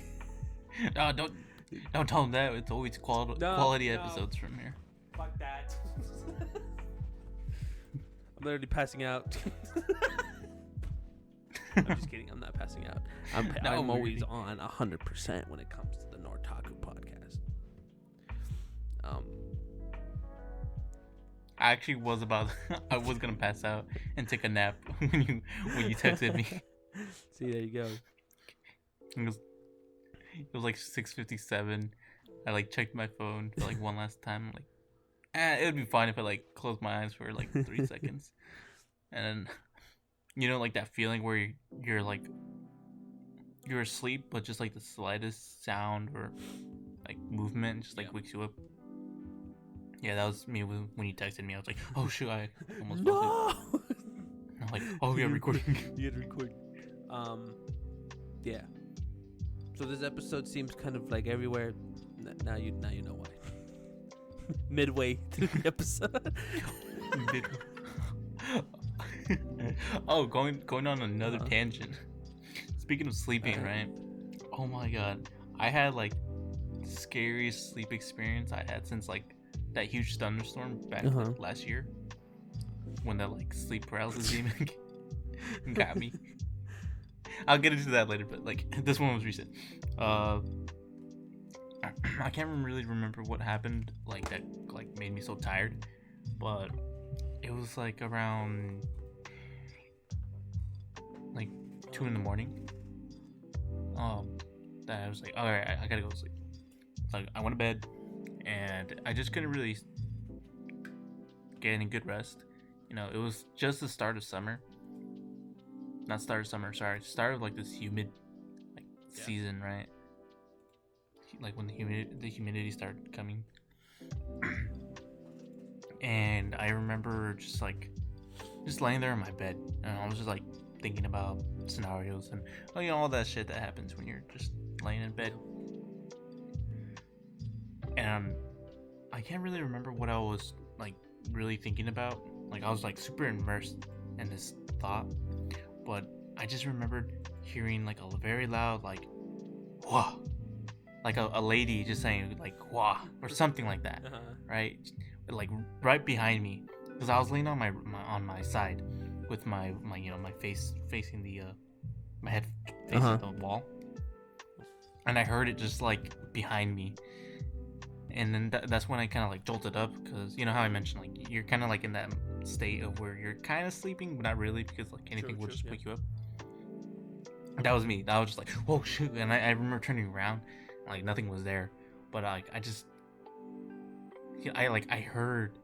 No, don't tell them that. It's always quality episodes from here.
Fuck that. I'm literally passing out. I'm just kidding. I'm not passing out. I'm always on 100% when it comes to the Nortaku Podcast.
I actually was I was gonna pass out and take a nap when you texted me.
See, there you go.
It was like 6:57. I like checked my phone for like one last time. Like, it would be fine if I like closed my eyes for like 3 seconds, and then, like that feeling where you're like you're asleep, but just like the slightest sound or like movement just like wakes you up. Yeah, that was me when you texted me. I was like, oh shoot, I almost fell asleep. I'm like, oh yeah, recording.
You had to record. Yeah. So this episode seems kind of like everywhere. Now you know why. Midway through the episode.
Oh, going on another tangent. Speaking of sleeping, right? Oh my god, I had like the scariest sleep experience I had since like that huge thunderstorm back like, last year, when that like sleep paralysis demon got me. I'll get into that later, but like this one was recent. I can't really remember what happened like that like made me so tired, but it was like around like 2 a.m. That I was like, all right, I gotta go to sleep. Like I went to bed, and I just couldn't really get any good rest. It was just the start of summer. Not start of summer, sorry. Start of like this humid season, right? Like when the humidity started coming. And I remember just laying there in my bed, and I was just like thinking about scenarios and all that shit that happens when you're just laying in bed. And I can't really remember what I was like really thinking about. Like I was like super immersed in this thought, but I just remembered hearing like a very loud like wah, like a lady just saying like wah or something like that, right? Like right behind me, because I was laying on my side with my face facing the my head facing the wall, and I heard it just like behind me, And then that's when I kind of like jolted up, because you know how I mentioned like you're kind of like in that state of where you're kind of sleeping but not really, because like anything will just wake you up. That was me. I was just like, whoa, shoot. And I remember turning around, like nothing was there, but like I heard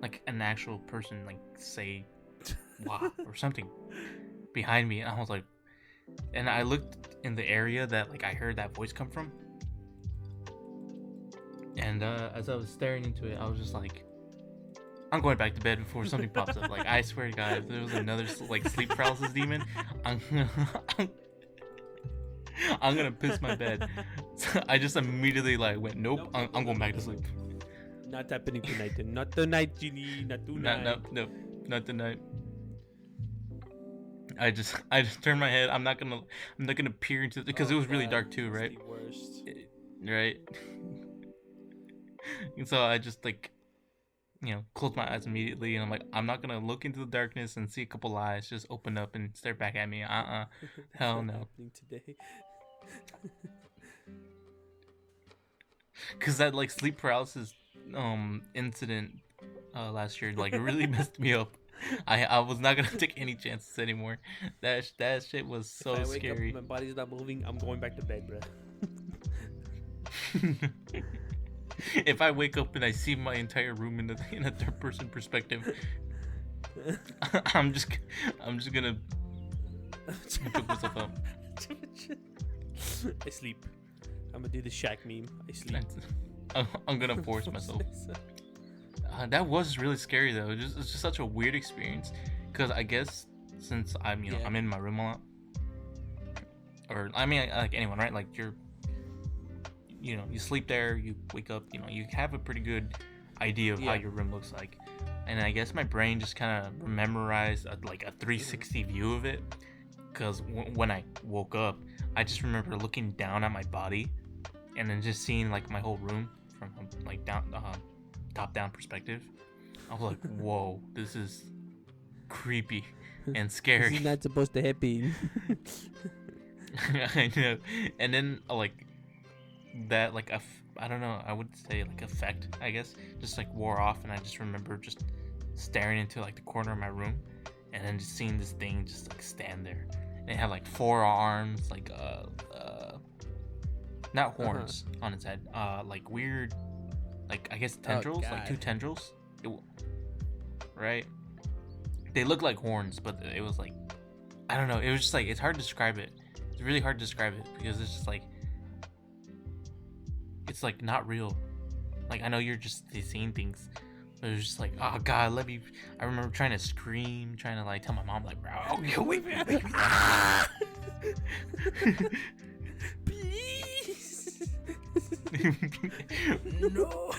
like an actual person like say wow or something behind me, and I was like, and I looked in the area that like I heard that voice come from, and as I was staring into it, I was just like, I'm going back to bed before something pops up. Like, I swear to God, if there was another like sleep paralysis demon, I'm gonna piss my bed. So I just immediately like went, nope, I'm going back to sleep.
Not happening tonight. Not tonight, Ginny. Not tonight.
No, not tonight. I just turned my head. I'm not gonna peer into it, because it was really dark too, right?
The worst.
Right. And so I just like, you know, closed my eyes immediately, and I'm like, I'm not gonna look into the darkness and see a couple eyes just open up and stare back at me. Hell no.
Happening today.
Cause that like sleep paralysis incident last year, like, it really messed me up. I was not gonna take any chances anymore. That shit was so
if I wake
scary.
Up, my body's not moving, I'm going back to bed, bro.
If I wake up and I see my entire room in a third person perspective, I'm just gonna pick myself up.
I sleep. I'm gonna do the Shaq meme. I sleep.
I'm gonna force myself. That was really scary though. It's just such a weird experience, because I guess since I'm I'm in my room a lot, or I mean like anyone, right? Like you sleep there, you wake up, you have a pretty good idea of how your room looks like, and I guess my brain just kind of memorized like a 360 view of it, because when I woke up, I just remember looking down at my body, and then just seeing like my whole room from like down top down perspective. I was like, whoa, this is creepy and scary.
This is not supposed to happen.
I know. And then like that, like I don't know, I would say like effect, I guess, just like wore off, and I just remember just staring into like the corner of my room, and then just seeing this thing just like stand there, and it had like 4 arms, like not horns on its head, like weird, like I guess tendrils, like 2 tendrils, right? They look like horns, but it was like, I don't know, it was just like, it's hard to describe it. It's really hard to describe it, because it's just like, it's like not real. Like, I know you're just seeing things, but it was just like, oh God, I remember trying to scream, trying to like tell my mom, like, bro, wait.
Please.
No.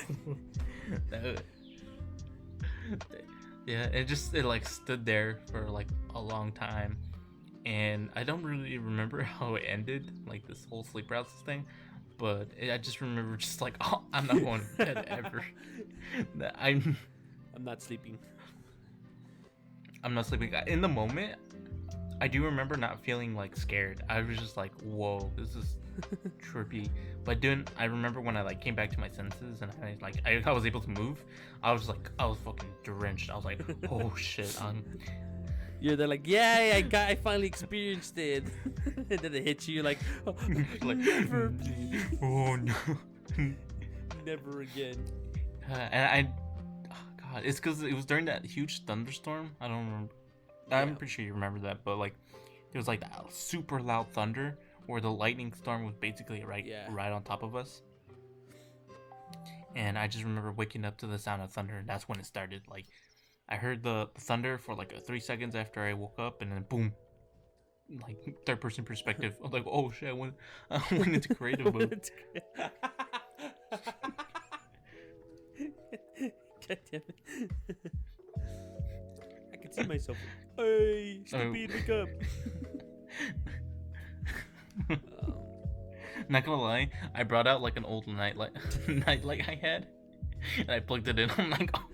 Yeah, it like stood there for like a long time, and I don't really remember how it ended, like this whole sleep paralysis thing, but I just remember just like, oh, I'm not going to bed ever. I'm
not sleeping.
I'm not sleeping. In the moment, I do remember not feeling like scared. I was just like, whoa, this is trippy. But then I remember when I like came back to my senses, and I was able to move, I was fucking drenched. I was like, oh shit.
You're there like, yeah, I finally experienced it. And then it hits you like, oh,
like
never, please.
Oh no.
Never again.
And oh God, it's because it was during that huge thunderstorm. I don't remember. I'm pretty sure you remember that, but like, there was like that super loud thunder where the lightning storm was basically right on top of us. And I just remember waking up to the sound of thunder, and that's when it started. Like, I heard the thunder for like 3 seconds after I woke up, and then boom, like third person perspective. I was like, oh shit, I went into creative mode.
God damn it. I can see myself. Hey, stupid, wake up.
Not gonna lie, I brought out like an old nightlight I had, and I plugged it in. I'm like, oh,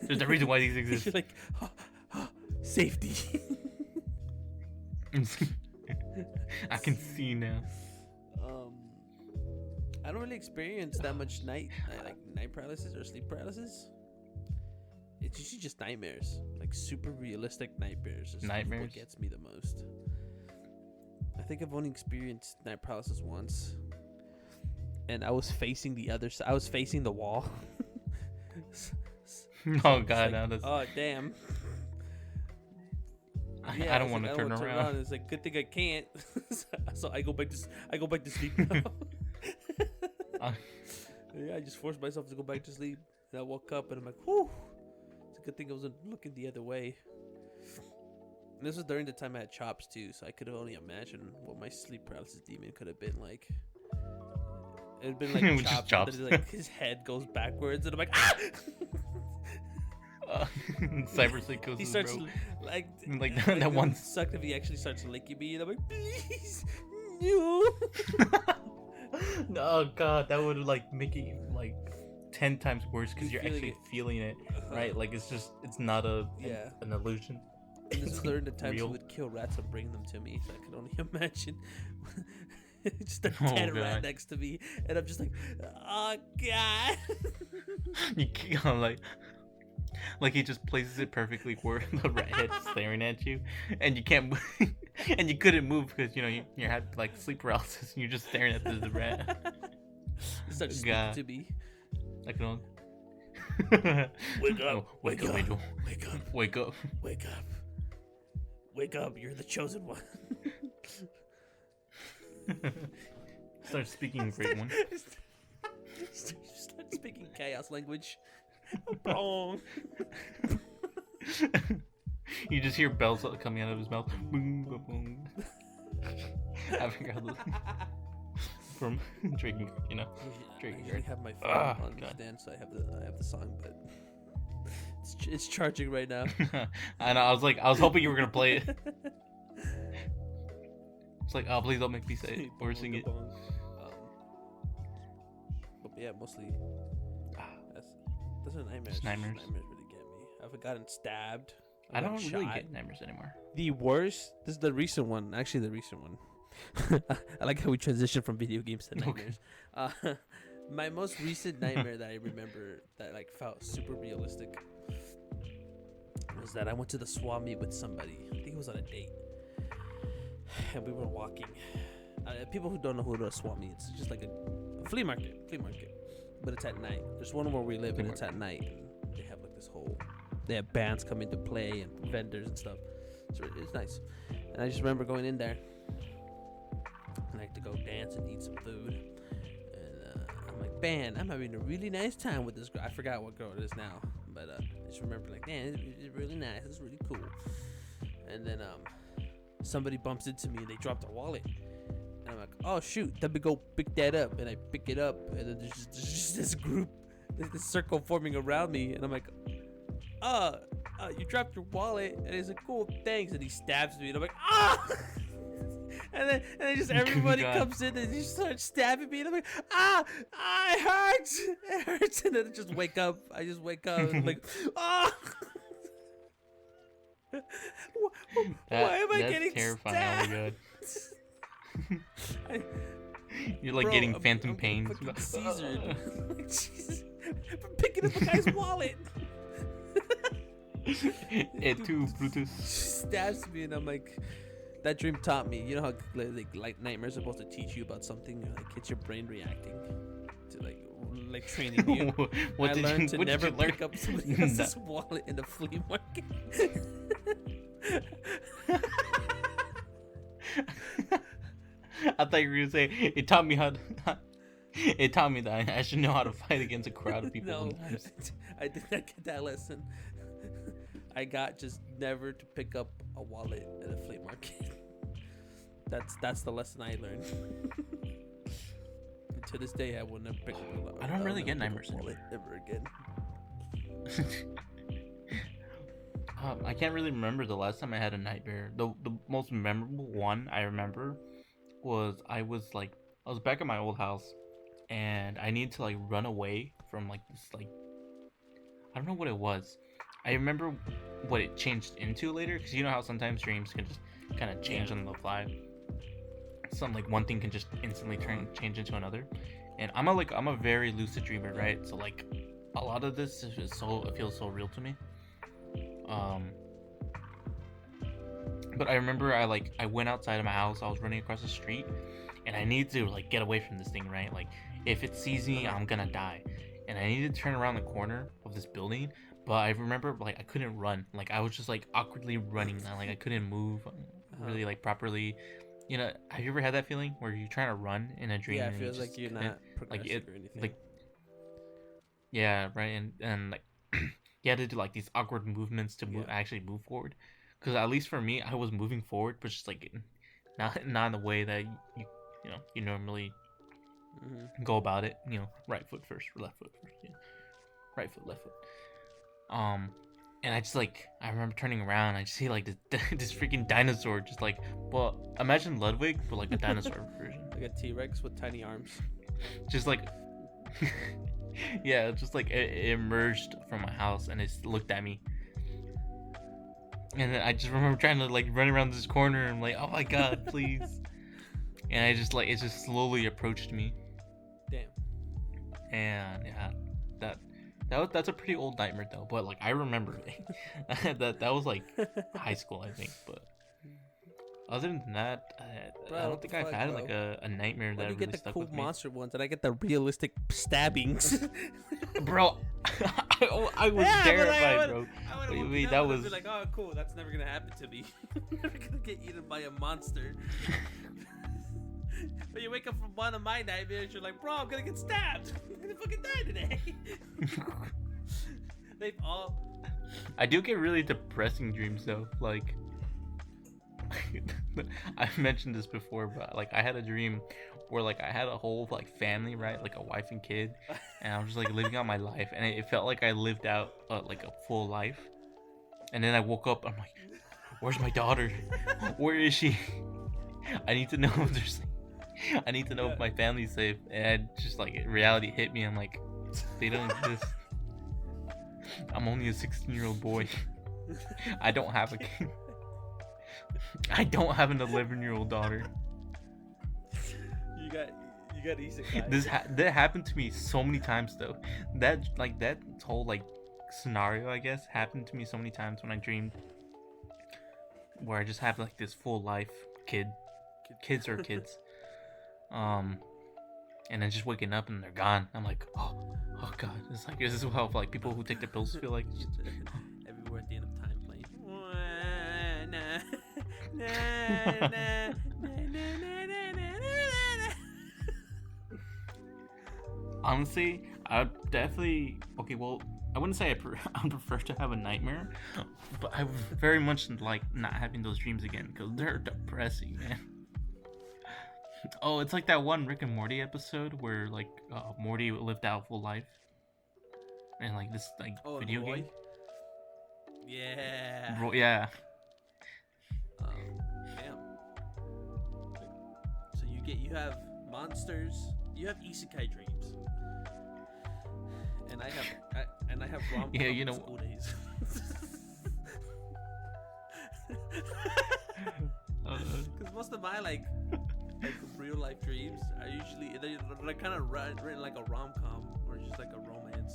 there's a reason why these exist.
You're like, safety.
I can see now.
I don't really experience that much night paralysis or sleep paralysis. It's usually just nightmares, like super realistic nightmares.
Nightmares?
What gets me the most. I think I've only experienced night paralysis once, and I was facing the other side. I was facing the wall.
Oh God,
like,
that's...
oh damn.
I don't want to turn around.
It's like good thing I can't. So I go back to sleep now. Yeah, I just forced myself to go back to sleep, and I woke up and I'm like, whew. It's a good thing I wasn't looking the other way. And this was during the time I had chops too, so I could only imagine what my sleep paralysis demon could have been like. It'd been like chops. Like his head goes backwards, and I'm like, ah!
Cyber Sleep goes.
He starts like
that one
sucked if he actually starts licking me, and I'm like, please, no.
Oh God, that would like make it like 10 times worse because you're actually feeling it, right? Like it's not an illusion.
And this is during the times he
real.
would kill rats and bring them to me, so I can only imagine. Just a dead rat next to me, and I'm just like, oh God.
You keep like he just places it perfectly where the rat head's staring at you, and you can't move, and you couldn't move because you had like sleep paralysis, and you're just staring at the rat.
He starts speaking to me.
I can only...
Wake up!
Wake up, Angel!
Wake up!
Wake up!
Wake up! Wake up! You're the chosen one.
Start speaking great one.
Start speaking chaos language. Bong.
You just hear bells coming out of his mouth. Boom, boom, boom. I forgot from drinking, drinking.
I have my phone on the stand, so I have the song, but it's charging right now.
I know. I was hoping you were gonna play it. It's like, oh, please don't make me say it or sing it.
But yeah, mostly. Those are nightmares.
Nightmares
really get me. I've gotten stabbed.
I don't really get nightmares anymore.
The worst. This is the recent one. Actually, the recent one. I like how we transition from video games to nightmares. Okay. My most recent nightmare that I remember that like felt super realistic was that I went to the swap meet with somebody. I think it was on a date, and we were walking. People who don't know who a swap meet, it's just like a flea market. But it's at night. There's one where we live, and it's at night. And they have like this whole. They have bands coming to play and vendors and stuff. So it's nice. And I just remember going in there, and I like to go dance and eat some food. And I'm like, man, I'm having a really nice time with this girl. I forgot what girl it is now, but I just remember like, man, it's really nice. It's really cool. And then somebody bumps into me, and they drop their wallet. And I'm like, oh shoot, let me go pick that up. And I pick it up, and then there's just this group, this circle forming around me, and I'm like, you dropped your wallet, and he's like, cool, thanks. And he stabs me, and I'm like, ah! and then just everybody comes in and just starts stabbing me, and I'm like, it hurts, and then I just wake up. I just wake up, and I'm like, ah! Why am I getting
terrifying.
stabbed?
Oh my God. You're like getting phantom pains.
Caesared. Like, Jesus. I'm picking up a guy's wallet.
It too, Brutus.
Stabs me, and I'm like, that dream taught me. You know how like nightmares are supposed to teach you about something, like it's your brain reacting to like training you. I learned to never pick up somebody else's wallet in the flea market.
I thought you were gonna say it taught me that I should know how to fight against a crowd of people.
No, I did not get that lesson. I got just never to pick up a wallet at a flea market. That's the lesson I learned. And to this day, I will never pick up a wallet.
I don't really get nightmares
wallet ever again.
I can't really remember the last time I had a nightmare. The most memorable one I remember was I was back at my old house, and I needed to like run away from like this like, I don't know what it was. I remember what it changed into later, because you know how sometimes dreams can just kind of change on the fly. some like one thing can just instantly change into another. And I'm a very lucid dreamer, right? So like a lot of this is it feels so real to me. But I remember I went outside of my house, I was running across the street, and I needed to like get away from this thing, right? Like if it sees me, I'm gonna die. And I needed to turn around the corner of this building, but I remember like I couldn't run. Like I was just like awkwardly running, and like I couldn't move really like properly. You know, have you ever had that feeling where you're trying to run in a dream?
Yeah, it
and
feels like you're not progressing or anything.
Like, yeah, right, and like you had to do like these awkward movements to actually move forward. Because at least for me, I was moving forward, but just like not in the way that you normally go about it. You know, right foot first, left foot first. Yeah. Right foot, left foot. And I just like I remember turning around, I just see like this freaking dinosaur, just like, well, imagine Ludwig, but like a dinosaur version,
like a T-Rex with tiny arms.
Just like, yeah, just like it emerged from my house and it looked at me. And then I just remember trying to like run around this corner and I'm like, oh my god, please. And I just like it just slowly approached me.
Damn.
And yeah, that's a pretty old nightmare though. But like I remember it. that was like high school, I think. But other than that, I don't think I've had like a nightmare that really stuck with me. You get the cool
monster ones, and I get the realistic stabbings.
Bro, I was terrified, bro. What do you mean? That was
like, oh, cool. That's never gonna happen to me. I'm never gonna get eaten by a monster. But you wake up from one of my nightmares, you're like, bro, I'm gonna get stabbed. I'm gonna fucking die today. They've all.
I do get really depressing dreams though. Like, I've mentioned this before, but like I had a dream where like I had a whole like family, right, like a wife and kid, and I was just like living out my life, and it felt like I lived out like a full life. And then I woke up, I'm like, where's my daughter? Where is she? I need to know if there's I need to know if my family's safe. And just like reality hit me. I'm like, they don't exist. I'm only a 16-year-old boy. I don't have a kid. I don't have an 11-year-old daughter.
You got isekai.
That happened to me so many times though. That whole like scenario, I guess, happened to me so many times when I dreamed where I just have like this full life kids are kids. And then just waking up and they're gone. I'm like, oh god. It's like, is this how like people who take their pills feel like?
Everywhere at the end of time playing.
Honestly, I would definitely I wouldn't say I would prefer to have a nightmare, but I would very much like not having those dreams again because they're depressing, man. Oh, it's like that one Rick and Morty episode where like Morty lived out full life, and like this like video game.
Yeah.
Yeah.
Damn. So you have monsters. You have isekai dreams. And I have rom-com school days. Because most of my like real life dreams are usually they're kind of written like a rom-com or just like a romance.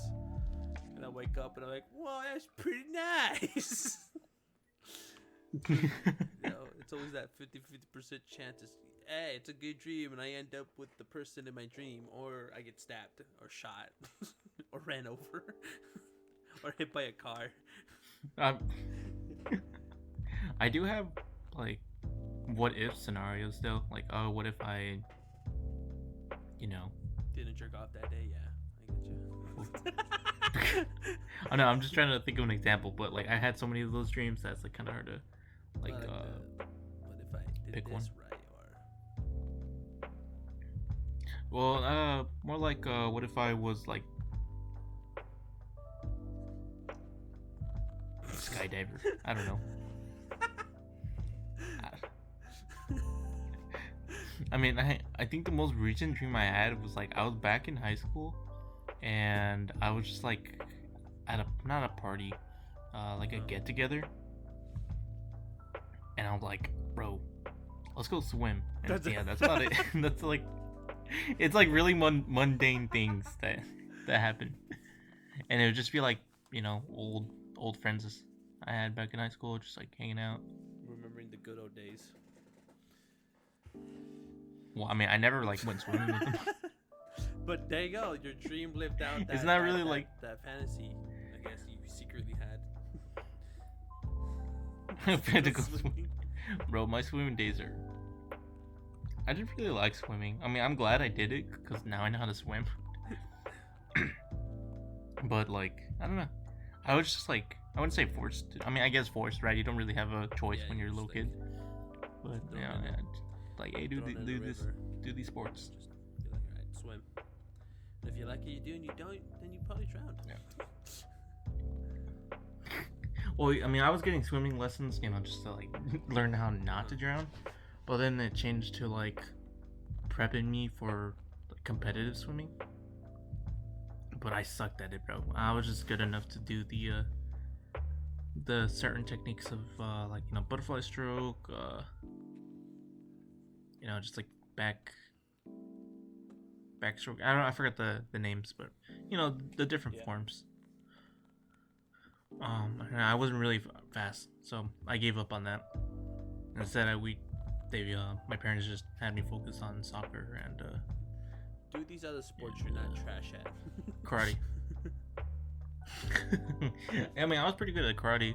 And I wake up and I'm like, whoa, that's pretty nice. It's always that 50% chance. Hey, it's a good dream, and I end up with the person in my dream, or I get stabbed, or shot, or ran over, or hit by a car.
I do have like what if scenarios though. Like, oh, what if I,
didn't jerk off that day? Yeah, I get you.
I know. I'm just trying to think of an example, but like I had so many of those dreams that's like kind of hard to like.
What if I did
pick
this
one.
right?
Well, more like what if I was like a skydiver? I don't know. I mean, I think the most recent dream I had was like I was back in high school, and I was just like at not a party, like a get together, and I'm like, bro, let's go swim. And
That's
about it. That's like, it's like really mundane things that happen, and it would just be like, you know, old friends I had back in high school, just like hanging out.
Remembering the good old days.
Well, I mean, I never like went swimming with them.
But there you go, your dream lived out.
Isn't that really like
that fantasy? I guess you secretly
I
had.
had to go swimming. Bro, my swimming days are. I didn't really like swimming. I mean, I'm glad I did it because now I know how to swim. But like, I don't know. I was just like, I wouldn't say forced. I mean, I guess forced, right? You don't really have a choice when you're a little kid. But yeah, like, hey, do these sports.
Just be like, alright, swim. And if you like it, you do, and you don't, then you probably drown.
Yeah. Well, I mean, I was getting swimming lessons, you know, just to like learn how not to drown. But then it changed to like prepping me for like, competitive swimming. But I sucked at it, bro. I was just good enough to do the certain techniques of like, you know, butterfly stroke, you know, just like backstroke. I don't know, I forgot the names, but you know, the different forms. And I wasn't really fast, so I gave up on that. Instead, my parents just had me focus on soccer and
do these other sports you're not trash at.
karate. I mean, I was pretty good at karate.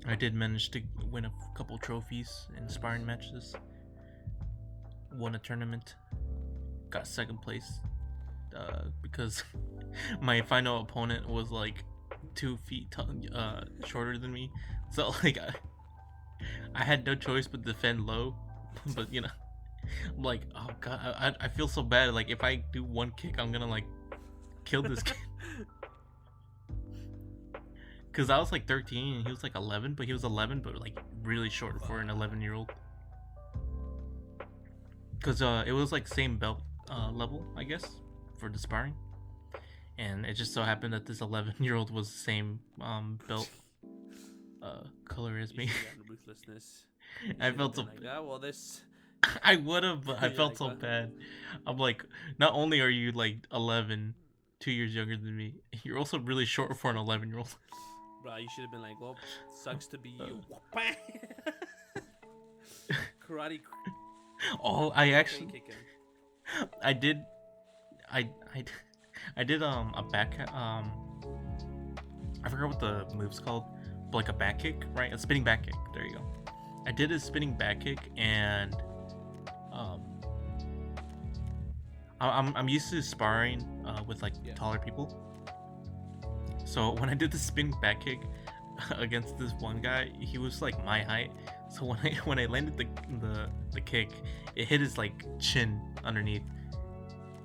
I did manage to win a couple trophies in sparring matches. Won a tournament. Got second place. Because my final opponent was like 2 feet shorter than me. So like I had no choice but defend low. But you know, I'm like, oh god, I feel so bad. Like if I do one kick, I'm gonna like kill this kid. Cause I was like 13 and he was like 11, but he was 11, but like really short for an 11-year-old. Cause it was like same belt level, I guess, for the sparring, and it just so happened that this 11-year-old was the same belt color as me.
Ruthlessness.
I felt so.
Like, oh, well, this.
I would have, but I felt so bad. I'm like, not only are you like 11, 2 years younger than me, you're also really short for an 11-year-old.
Bro, you should have been like, well, sucks to be you. Karate.
Oh, I actually, I did a back, I forgot what the move's called, but like a back kick, right? A spinning back kick. There you go. I did a spinning back kick, and I'm used to sparring with like taller people. So when I did the spinning back kick against this one guy, he was like my height. So when I landed the kick, it hit his like chin underneath,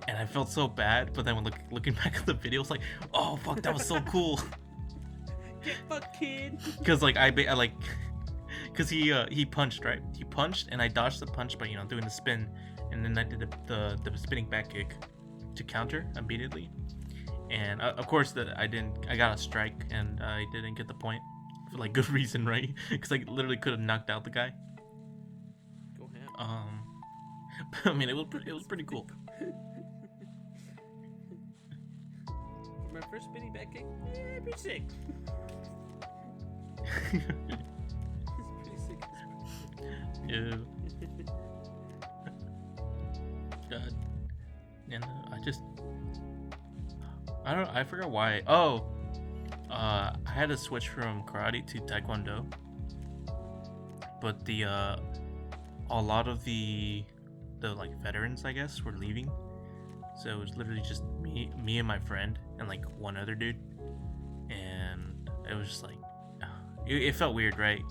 and I felt so bad. But then when looking back at the video, it's like, oh fuck, that was so cool.
Get fucked, kid.
Cause like I like, cause he punched, right? He punched, and I dodged the punch by doing the spin, and then I did the spinning back kick to counter immediately. And of course I got a strike, and I didn't get the point for like good reason, right? Because I literally could have knocked out the guy.
Go ham.
I mean, it was pretty cool.
For my first spinning back kick, pretty sick. Pretty sick.
Yeah. God. And I forgot why. Oh, I had to switch from karate to taekwondo, but a lot of the like veterans, I guess, were leaving, so it was literally just me and my friend and like one other dude, and it was just like it felt weird, right?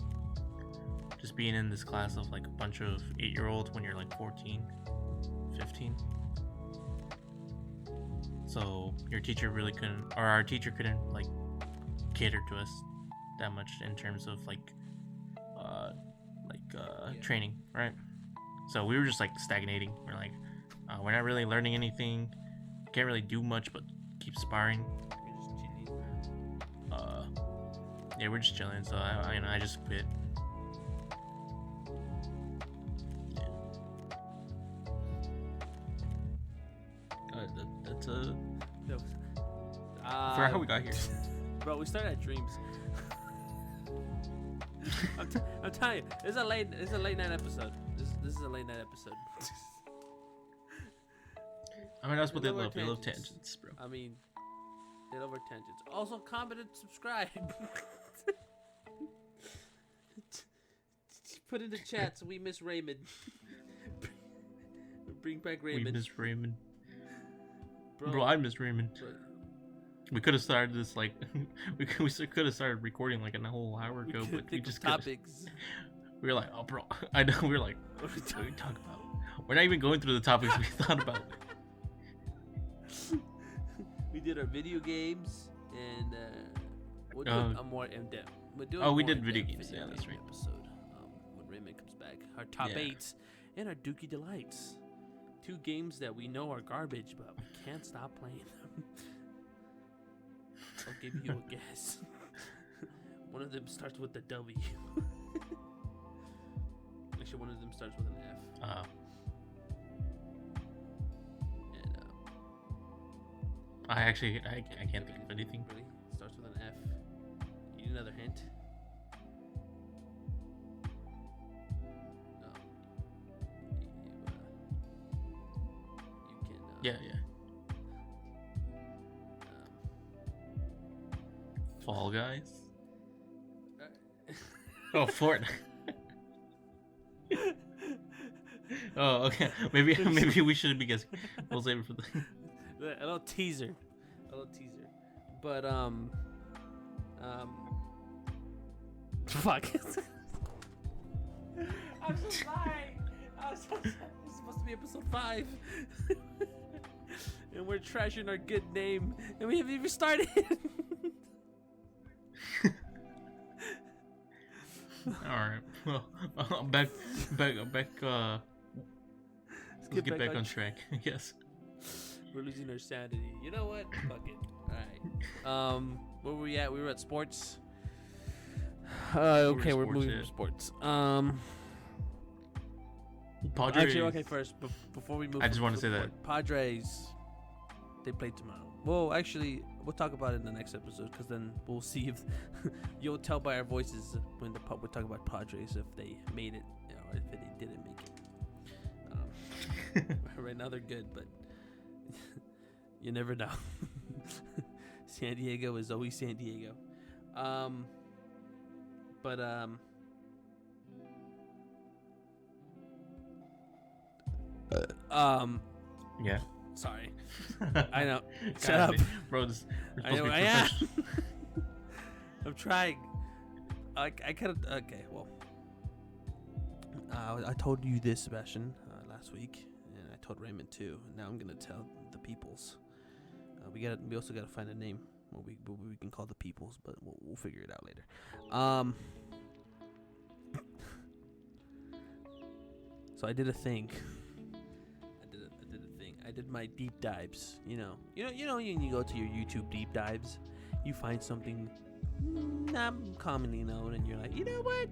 Just being in this class of like a bunch of 8-year-olds when you're like 14, 15. So our teacher couldn't like cater to us that much in terms of training, right? So we were just like stagnating. We're like, we're not really learning anything. Can't really do much but keep sparring.
We're just chilling.
Yeah, we're just chilling. So I just quit. I forgot how we got here.
Bro, we started at dreams. I'm telling you, this is a late night episode. This is a late night episode.
I mean, that's what they love. They love tangents, bro.
I mean, they love our tangents. Also, comment and subscribe. Put in the chat so we miss Raymond. Bring back Raymond.
We miss Raymond. Bro, I miss Raymond. Bro. We could have started this like we could have started recording like a whole hour ago, but we just
topics.
We were like, oh, bro, I know. We were like, what are we talking about? We're not even going through the topics we thought about.
We did our video games, and we'll do a more in depth.
We did video games. Yeah, that's right.
Episode when Raymond comes back, our top 8s and our Dookie Delights. 2 games that we know are garbage, but we can't stop playing them. I'll give you a guess. One of them starts with a W. Actually, one of them starts with an F. And
I can't think of anything.
Really? Starts with an F. You need another hint? No. You can.
Yeah. Fall Guys. Oh, Fortnite. Oh, okay. Maybe we shouldn't be guessing. We'll save it for the
a little teaser. But fuck. I'm so sorry. It's supposed to be episode 5. And we're trashing our good name, and we haven't even started.
Alright. Well, back. Let's get back on track. Yes.
We're losing our sanity. You know what? Fuck it. Alright. Where were we at? We were at sports. Okay, we're moving to sports.
Padres.
Actually, okay, first, before we move.
I just want to say that
Padres, they play tomorrow. Well, actually, we'll talk about it in the next episode, because then we'll see if you'll tell by our voices when we talk about Padres if they made it or if they didn't make it. Right now they're good, but you never know. San Diego is always San Diego.
Yeah.
Sorry. I know. Shut up.
Bro,
I know I am. I'm trying. I kind of... Okay, well. I told you this, Sebastian, last week. And I told Raymond, too. Now I'm going to tell the peoples. We also got to find a name. What we can call the peoples, but we'll figure it out later. So I did a thing. I did my deep dives. You know, when you go to your YouTube deep dives, you find something not commonly known, and you're like, you know what?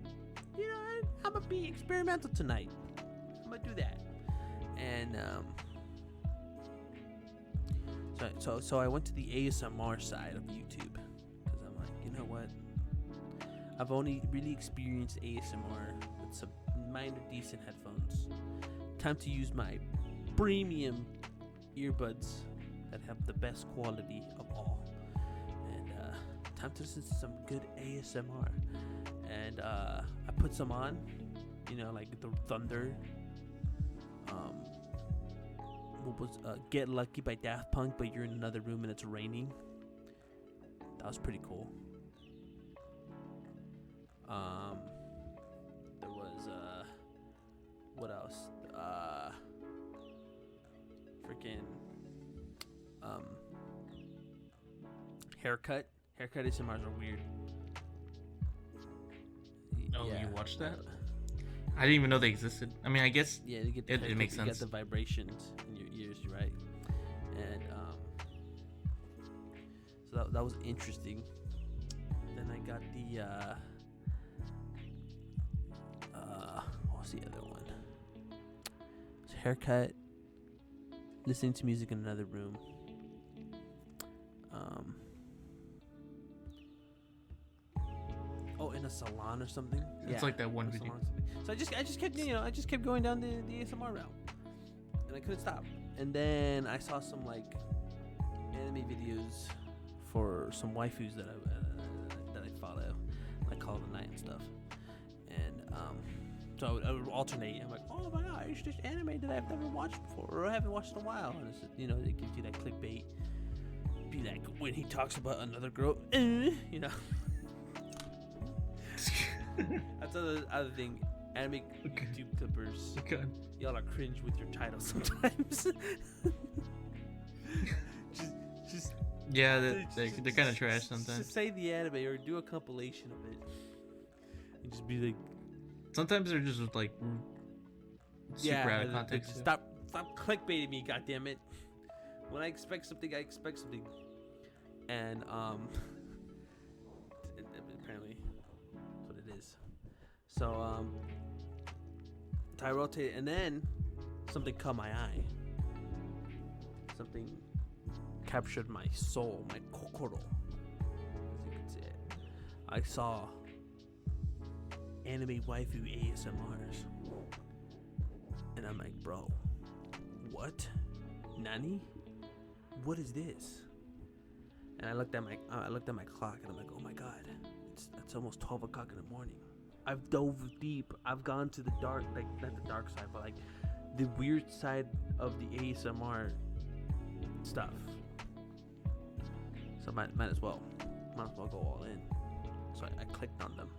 I'm gonna be experimental tonight. I'm gonna do that. And so I went to the ASMR side of YouTube, because I'm like, you know what? I've only really experienced ASMR with some minor decent headphones. Time to use my premium earbuds that have the best quality of all, and time to listen to some good ASMR. And I put some on, like the thunder. What was Get Lucky by Daft Punk, but you're in another room and it's raining. That was pretty cool. There was what else? Freaking haircut ASMRs are weird.
Oh, yeah. You watched that? I didn't even know they existed. I mean, I guess it makes sense.
You get the vibrations in your ears, right? And so that was interesting. Then I got the what was the other one? It's haircut, listening to music in another room, in a salon or something.
It's like that one video.
So I just kept going down the ASMR route, and I couldn't stop. And then I saw some like anime videos for some waifus that I follow, like Call of the Night and stuff. And so I would alternate. I'm like, oh my god, it's this anime that I've never watched before, or I haven't watched in a while. And it's, it gives you that clickbait. Be like when he talks about another girl, you know. That's the other thing. Anime YouTube clippers. Y'all are cringe with your titles sometimes. just
yeah, they're kind of trash sometimes.
Just say the anime or do a compilation of it, and just be like.
Sometimes they're just like super out of context.
Stop clickbaiting me, goddammit. When I expect something, I expect something. And apparently that's what it is. So I rotate, and then something caught my eye. Something captured my soul, my kokoro, as you can say it. I saw anime waifu ASMRs, and I'm like, bro, what? Nani? What is this? And I looked at my clock, and I'm like, oh my god, it's almost 12 o'clock in the morning. I've dove deep. I've gone to the dark, like not the dark side, but like the weird side of the ASMR stuff. So might as well go all in. So I clicked on them,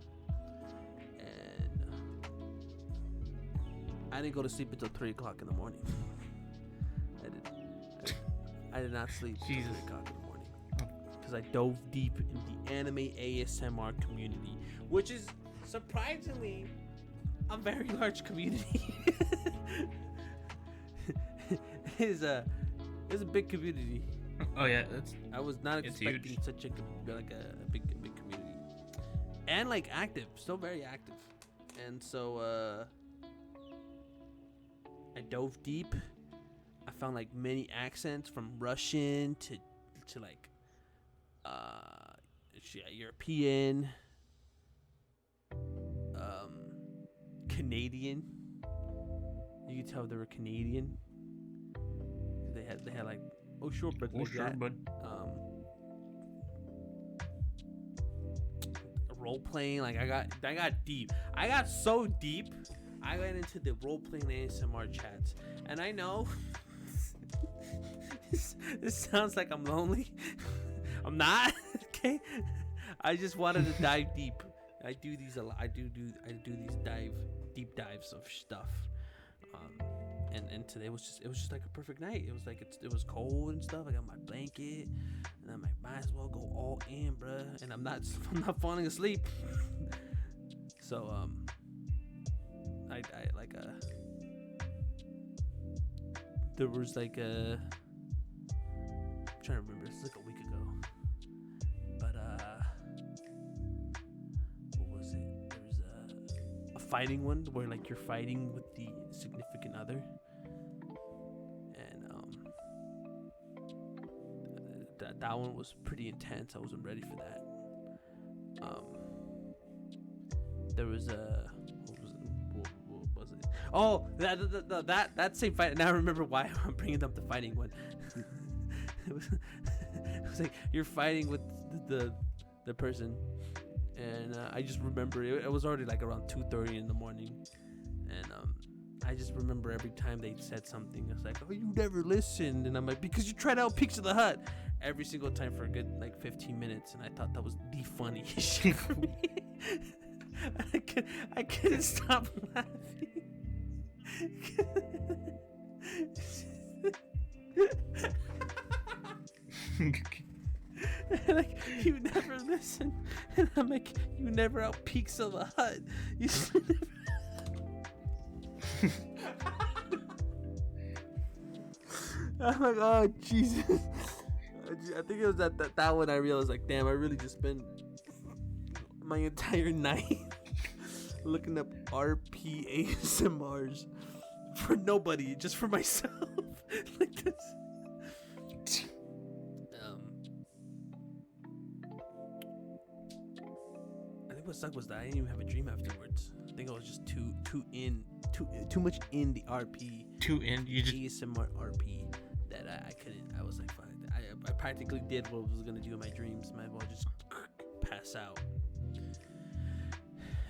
and I didn't go to sleep until 3 o'clock in the morning. I did not sleep until 3 o'clock in the morning because I dove deep in the anime ASMR community, which is surprisingly a very large community. It's a big community.
Oh yeah,
I was not expecting
huge.
such a big community, and like active, still very active. And so I dove deep. I found like many accents from Russian to like European, Canadian. You could tell they were Canadian. They had like, oh sure, but
oh
like
sure,
that.
but
Role playing, like I got deep. I got so deep. I went into the role playing ASMR chats, and I know this sounds like I'm lonely. I'm not. Okay, I just wanted to dive deep. I do these a lot. I do these deep dives of stuff. And today was just like a perfect night. It was like it was cold and stuff. I got my blanket, and I'm like, might as well go all in, bruh. And I'm not falling asleep. So I like there was like I'm trying to remember. This is like a week ago. But what was it? There was a fighting one where like you're fighting with the significant other. That one was pretty intense. I wasn't ready for that. There was what was it? Oh, that same fight. Now I remember why I'm bringing up the fighting one. it was like you're fighting with the person, and I just remember it was already like around 2:30 in the morning, and I just remember every time they said something, it's like, oh, you never listened. And I'm like, because you tried out Peaks of the Hut every single time for a good like 15 minutes. And I thought that was the funniest shit for me. I couldn't stop laughing. Like, you never listen. And I'm like, you never out Peaks of the Hut. You never. I'm like, oh Jesus! I think it was that one I realized, like, damn, I really just spent my entire night looking up RP ASMRs for nobody, just for myself. Like this. what sucked was that I didn't even have a dream afterwards. I think I was just too much in the RP.
Too in? You just
ASMR RP that I couldn't. I was like, fuck. I practically did what I was gonna do in my dreams. Might as well just pass out.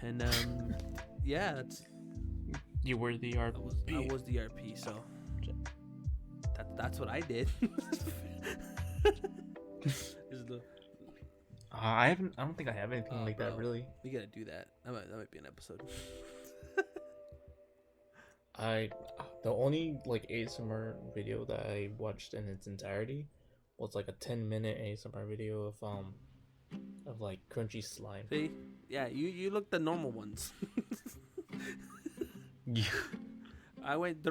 And yeah, that's.
You were the RP.
I was the RP, so that's what I did.
I don't think I have anything like that really.
We gotta do that. That might be an episode.
The only like ASMR video that I watched in its entirety was like a 10-minute ASMR video of like crunchy slime.
See, yeah, you look the normal ones.
Yeah.
I went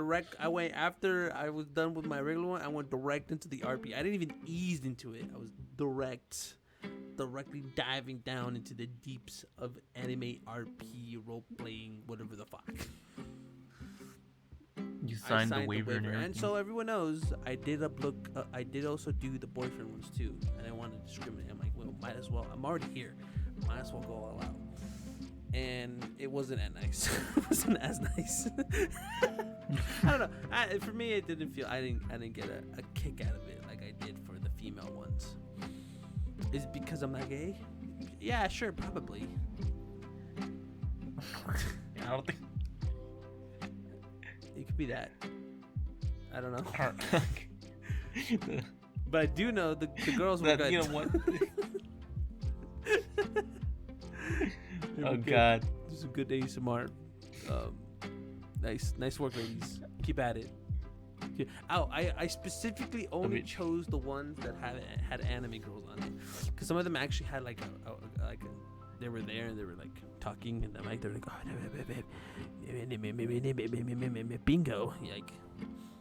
after I was done with my regular one. I went direct into the RP. I didn't even ease into it. I was directly diving down into the deeps of anime RP role playing, whatever the fuck.
You signed the waiver and everything.
And so everyone knows I did I did also do the boyfriend ones too. I didn't want to discriminate. I'm like, well, might as well. I'm already here. Might as well go all out. And it wasn't that nice. It wasn't as nice. I don't know. For me, it didn't feel. I didn't get a kick out of it like I did for the female ones. Is it because I'm not gay? Yeah, sure, probably.
I don't think.
It could be that. I don't know. But I do know the girls were good.
You know what? Oh God.
This is a good ASMR. Nice work, ladies. Keep at it. Oh, I specifically only chose the ones that had anime girls on it, because some of them actually had like they were there and they were like talking in the mic. They were like, oh, bingo, like.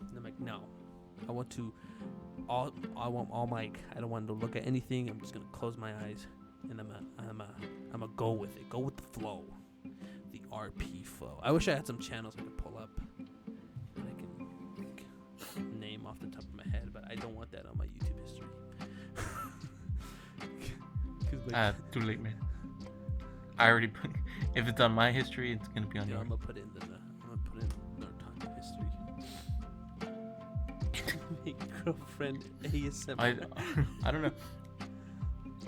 And I'm like, no, I want all mic. I don't want to look at anything. I'm just gonna close my eyes and I'm gonna go with it. Go with the flow. The RP flow. I wish I had some channels I could pull up that I can name off the top of my head, but I don't want that on my YouTube history.
Too late, man. I already put. If it's on my history, it's gonna be on yours.
I'm gonna put it in Nortaku history. My girlfriend ASMR.
I don't know.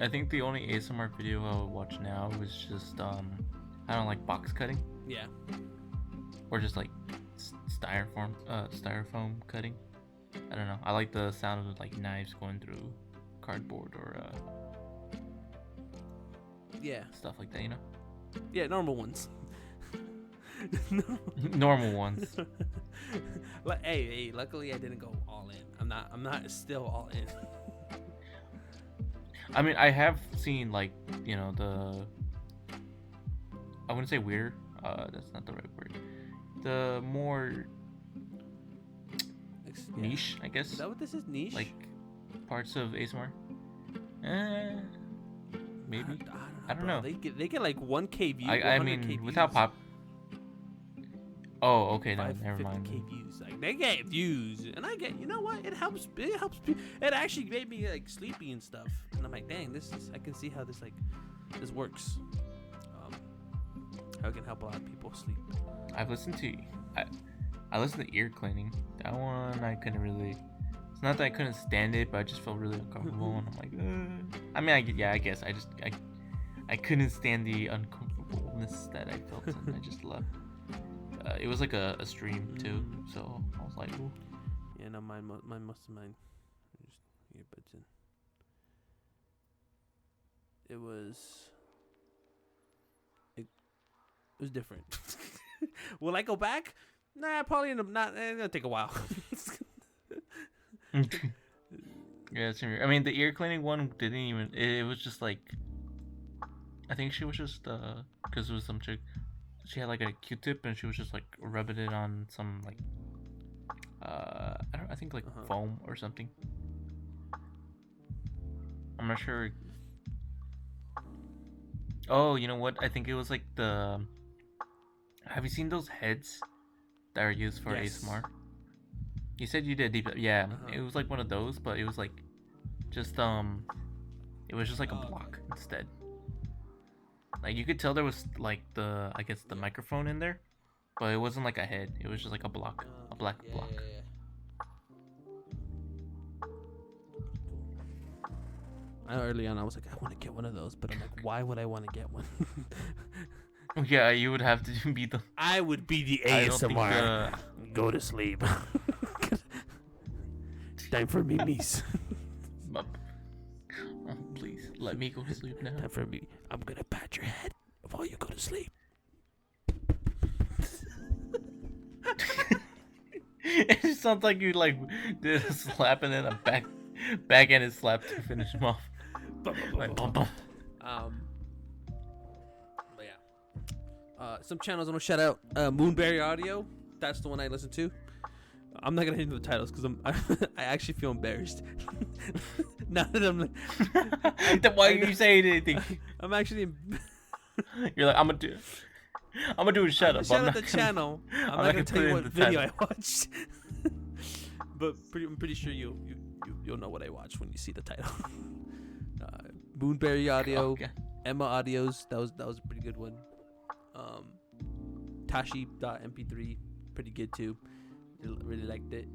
I think the only ASMR video I'll watch now is just I don't like box cutting.
Yeah.
Or just like styrofoam cutting. I don't know. I like the sound of like knives going through cardboard or
yeah,
stuff like that, you know.
Yeah, normal ones.
Normal ones.
Hey, luckily I didn't go all in. I'm not still all in.
I mean, I have seen like, you know, I wouldn't say weird. That's not the right word. The more niche, I guess.
Is that what this is? Niche?
Like parts of ASMR. Maybe. I don't know.
They get like 1K views.
I mean,
views.
without pop. Oh, okay. No, never
50K
mind.
views. Like they get views, and I get. You know what? It helps. It actually made me like sleepy and stuff. And I'm like, dang, I can see how this works. How it can help a lot of people sleep.
I've listened to. I listened to ear cleaning. That one I couldn't really. It's not that I couldn't stand it, but I just felt really uncomfortable, and I'm like, I mean, I guess I couldn't stand the uncomfortableness that I felt, and I just left. It was like a stream too, so I was like, ooh.
Yeah, no, mine just earbuds in. It was different. Will I go back? Nah, probably not. It'll take a while.
Yeah, it's weird. I mean, the ear cleaning one didn't even. It was just like. I think she was just because it was some chick. She had like a Q-tip and she was just like rubbing it on some like. I think like foam or something. I'm not sure. Oh, you know what? I think it was like the. Have you seen those heads that are used for ASMR? You said you did deep. Yeah, it was like one of those, but it was like, just it was just like a block instead. Like you could tell there was like I guess the microphone in there, but it wasn't like a head. It was just like a black block.
Yeah. Early on, I was like, I want to get one of those, but I'm like, why would I want to get one?
Yeah, you would have to be the.
I would be the
I don't think,
ASMR. Go to sleep. Time for memes.
Oh, please let me go to sleep now.
Time for me. I'm gonna pat your head while you go to sleep.
It just sounds like you like did a slap and then a backhanded slap to finish him off. Like, bum, bum.
But yeah. Some channels I'm gonna shout out. Moonberry Audio. That's the one I listen to. I'm not gonna hit into the titles because I actually feel embarrassed. Now that I'm like,
Then why are you saying anything?
I'm actually.
You're like, I'm gonna do a shut up.
Shout out the channel. I'm not gonna tell you what video I watched. But I'm pretty sure you'll know what I watched when you see the title. Moonberry Audio,
Okay.
Emma Audios. That was a pretty good one. Tashi.mp3, pretty good too. Really liked it.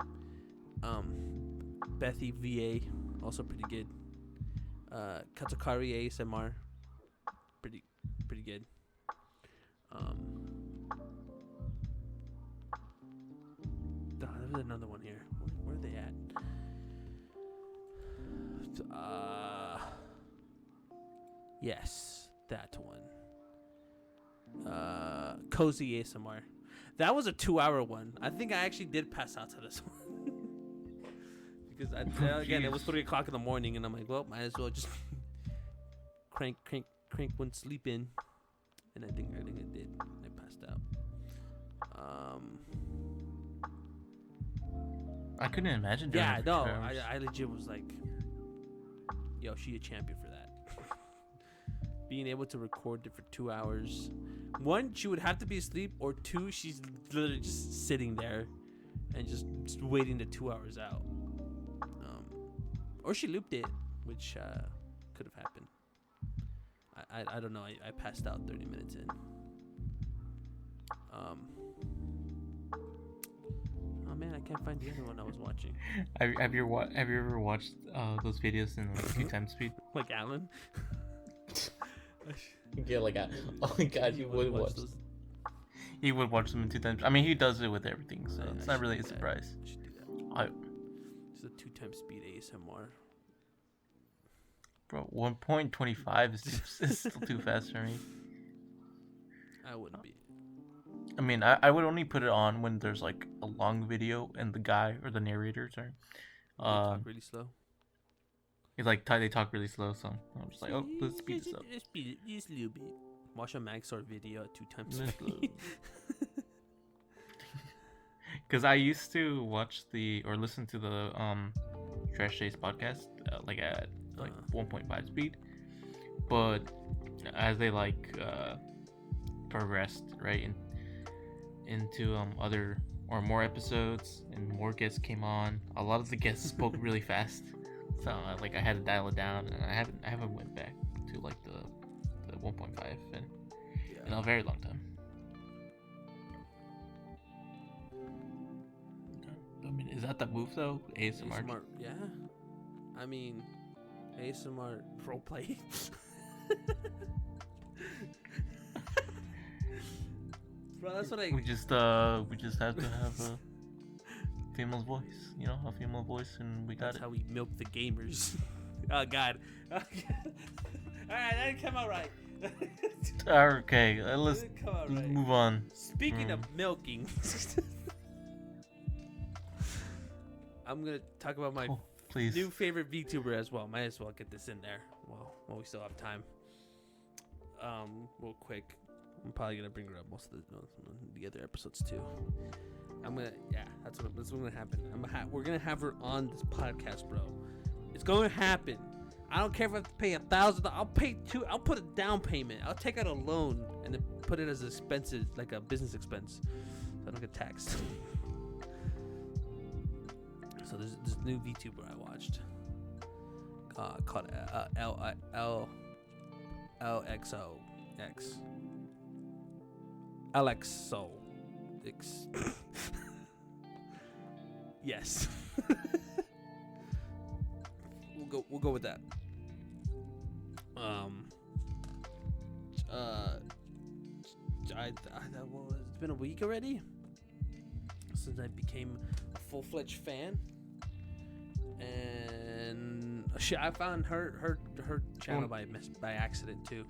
Bethy VA, also pretty good. Katakari ASMR, pretty good. There's another one here. Where are they at? Yes, that one. Cozy ASMR. That was a 2-hour one. I think I actually did pass out to this one. Because again, it was 3 o'clock in the morning, and I'm like, well, might as well just crank one sleep in. And I think I did. I passed out.
I couldn't imagine doing it for 2 hours.
I legit was like, yo, she a champion for that. Being able to record it for 2 hours. 1, she would have to be asleep, or 2, she's literally just sitting there and just waiting the 2 hours out. Or she looped it, which could have happened. I don't know. I passed out 30 minutes in. Oh man, I can't find the other one I was watching.
Have you ever watched those videos in like 2 times speed?
Like Alan?
Yeah, like oh my god, you would watch
those.
He would watch them in 2 times. I mean, he does it with everything, so it's not really a
do that.
surprise.
I should do that. Just a 2 times speed ASMR.
Bro, 1.25 is still too fast for me.
I wouldn't be.
I mean, I would only put it on when there's like a long video and the guy or the narrator, sorry,
Talk really slow.
it's like they talk really slow, so I'm just like, oh, let's speed this up.
Let's speed it just a little bit. Watch a Maxor video at 2 times
Let's
speed.
Because I used to watch or listen to the Trash Days podcast like at 1.5 speed, but as they progressed right into other or more episodes and more guests came on, a lot of the guests spoke really fast, so I had to dial it down, and I haven't went back to like the 1.5 in a very long time. I mean, is that the move though? ASMR?
Yeah. I mean, ASMR roleplay. Bro, that's what
We just have to have a female's voice, a female voice, and we got
That's
it.
how we milk the gamers. Oh God. All right, that didn't come out right.
Okay, let's
Didn't come out right.
move on.
Speaking of milking, I'm gonna talk about my
Please.
new favorite VTuber as well. Might as well get this in there while we still have time. Real quick. I'm probably gonna bring her up most of the other episodes too. That's what's gonna happen. We're gonna have her on this podcast, bro. It's gonna happen. I don't care if I have to pay $1,000. I'll pay $2. I'll put a down payment. I'll take out a loan and then put it as expenses, like a business expense, so I don't get taxed. So there's this new VTuber I watched called LXO. X. Alexo. X. Yes. We'll go with that. It's been a week already since I became a full-fledged fan, and I found her channel by accident too.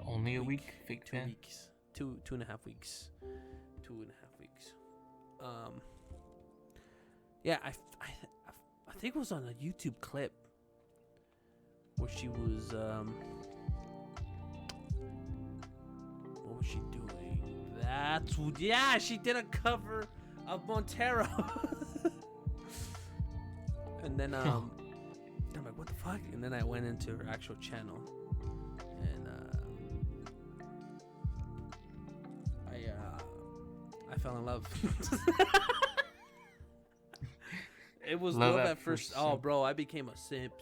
Only a week, fake
2
fan.
weeks, 2.5 weeks, 2.5 weeks. Yeah, I think it was on a YouTube clip where she was what was she doing? She did a cover of Montero. And then I'm like, what the fuck? And then I went into her actual channel, and I fell in love. It was love at first. Oh, bro, I became a simp.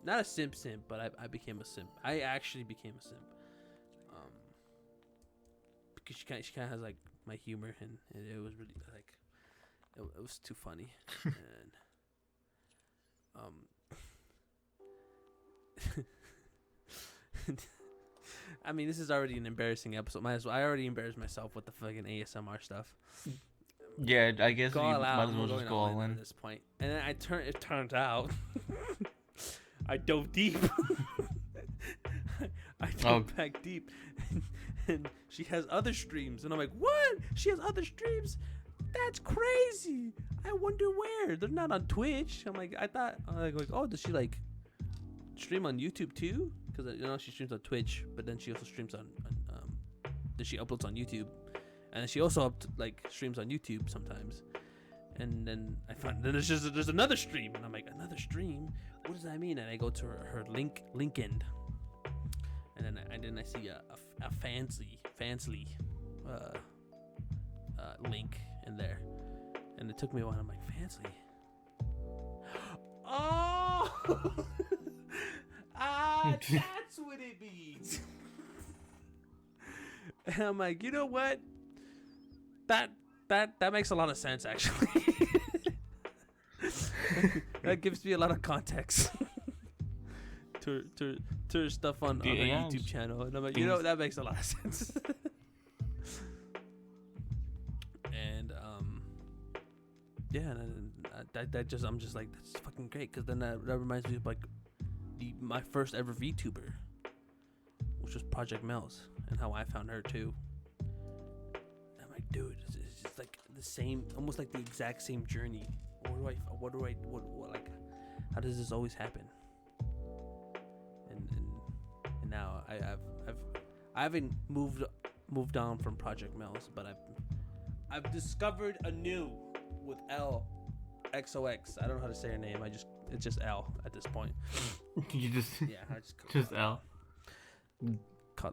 Not a simp, but I became a simp. I actually became a simp. Because she kind of has like my humor, and it was really like it was too funny. And I mean, this is already an embarrassing episode. I already embarrassed myself with the fucking ASMR stuff.
Yeah, I guess you might as well
I'm
just go all in
at this point. And then it turned out I dove deep. I dove back deep, and she has other streams, and I'm like, what? She has other streams? That's crazy. I wonder where. They're not on Twitch. I'm like, oh, does she like stream on YouTube too? Because she streams on Twitch, but then she also streams on then she uploads on YouTube, and then she also streams on YouTube sometimes. And then I find there's another stream, and I'm like, another stream? What does that mean? And I go to her LinkedIn, and then I see a Fansly link in there, and it took me a while. I'm like, Fansly? Oh, that's what it means. And I'm like, you know what? That makes a lot of sense, actually. That gives me a lot of context to her stuff on her YouTube channel, and I'm like, that makes a lot of sense. And I'm just like, that's fucking great, because then that reminds me of like my first ever VTuber, which was Project Mel's, and how I found her too. I'm like, dude, it's just like the same, almost like the exact same journey. What like, how does this always happen? And now I haven't moved on from Project Mel's, but I've discovered a new with LXOX. I don't know how to say her name. It's just L at this point.
You just
I just
L.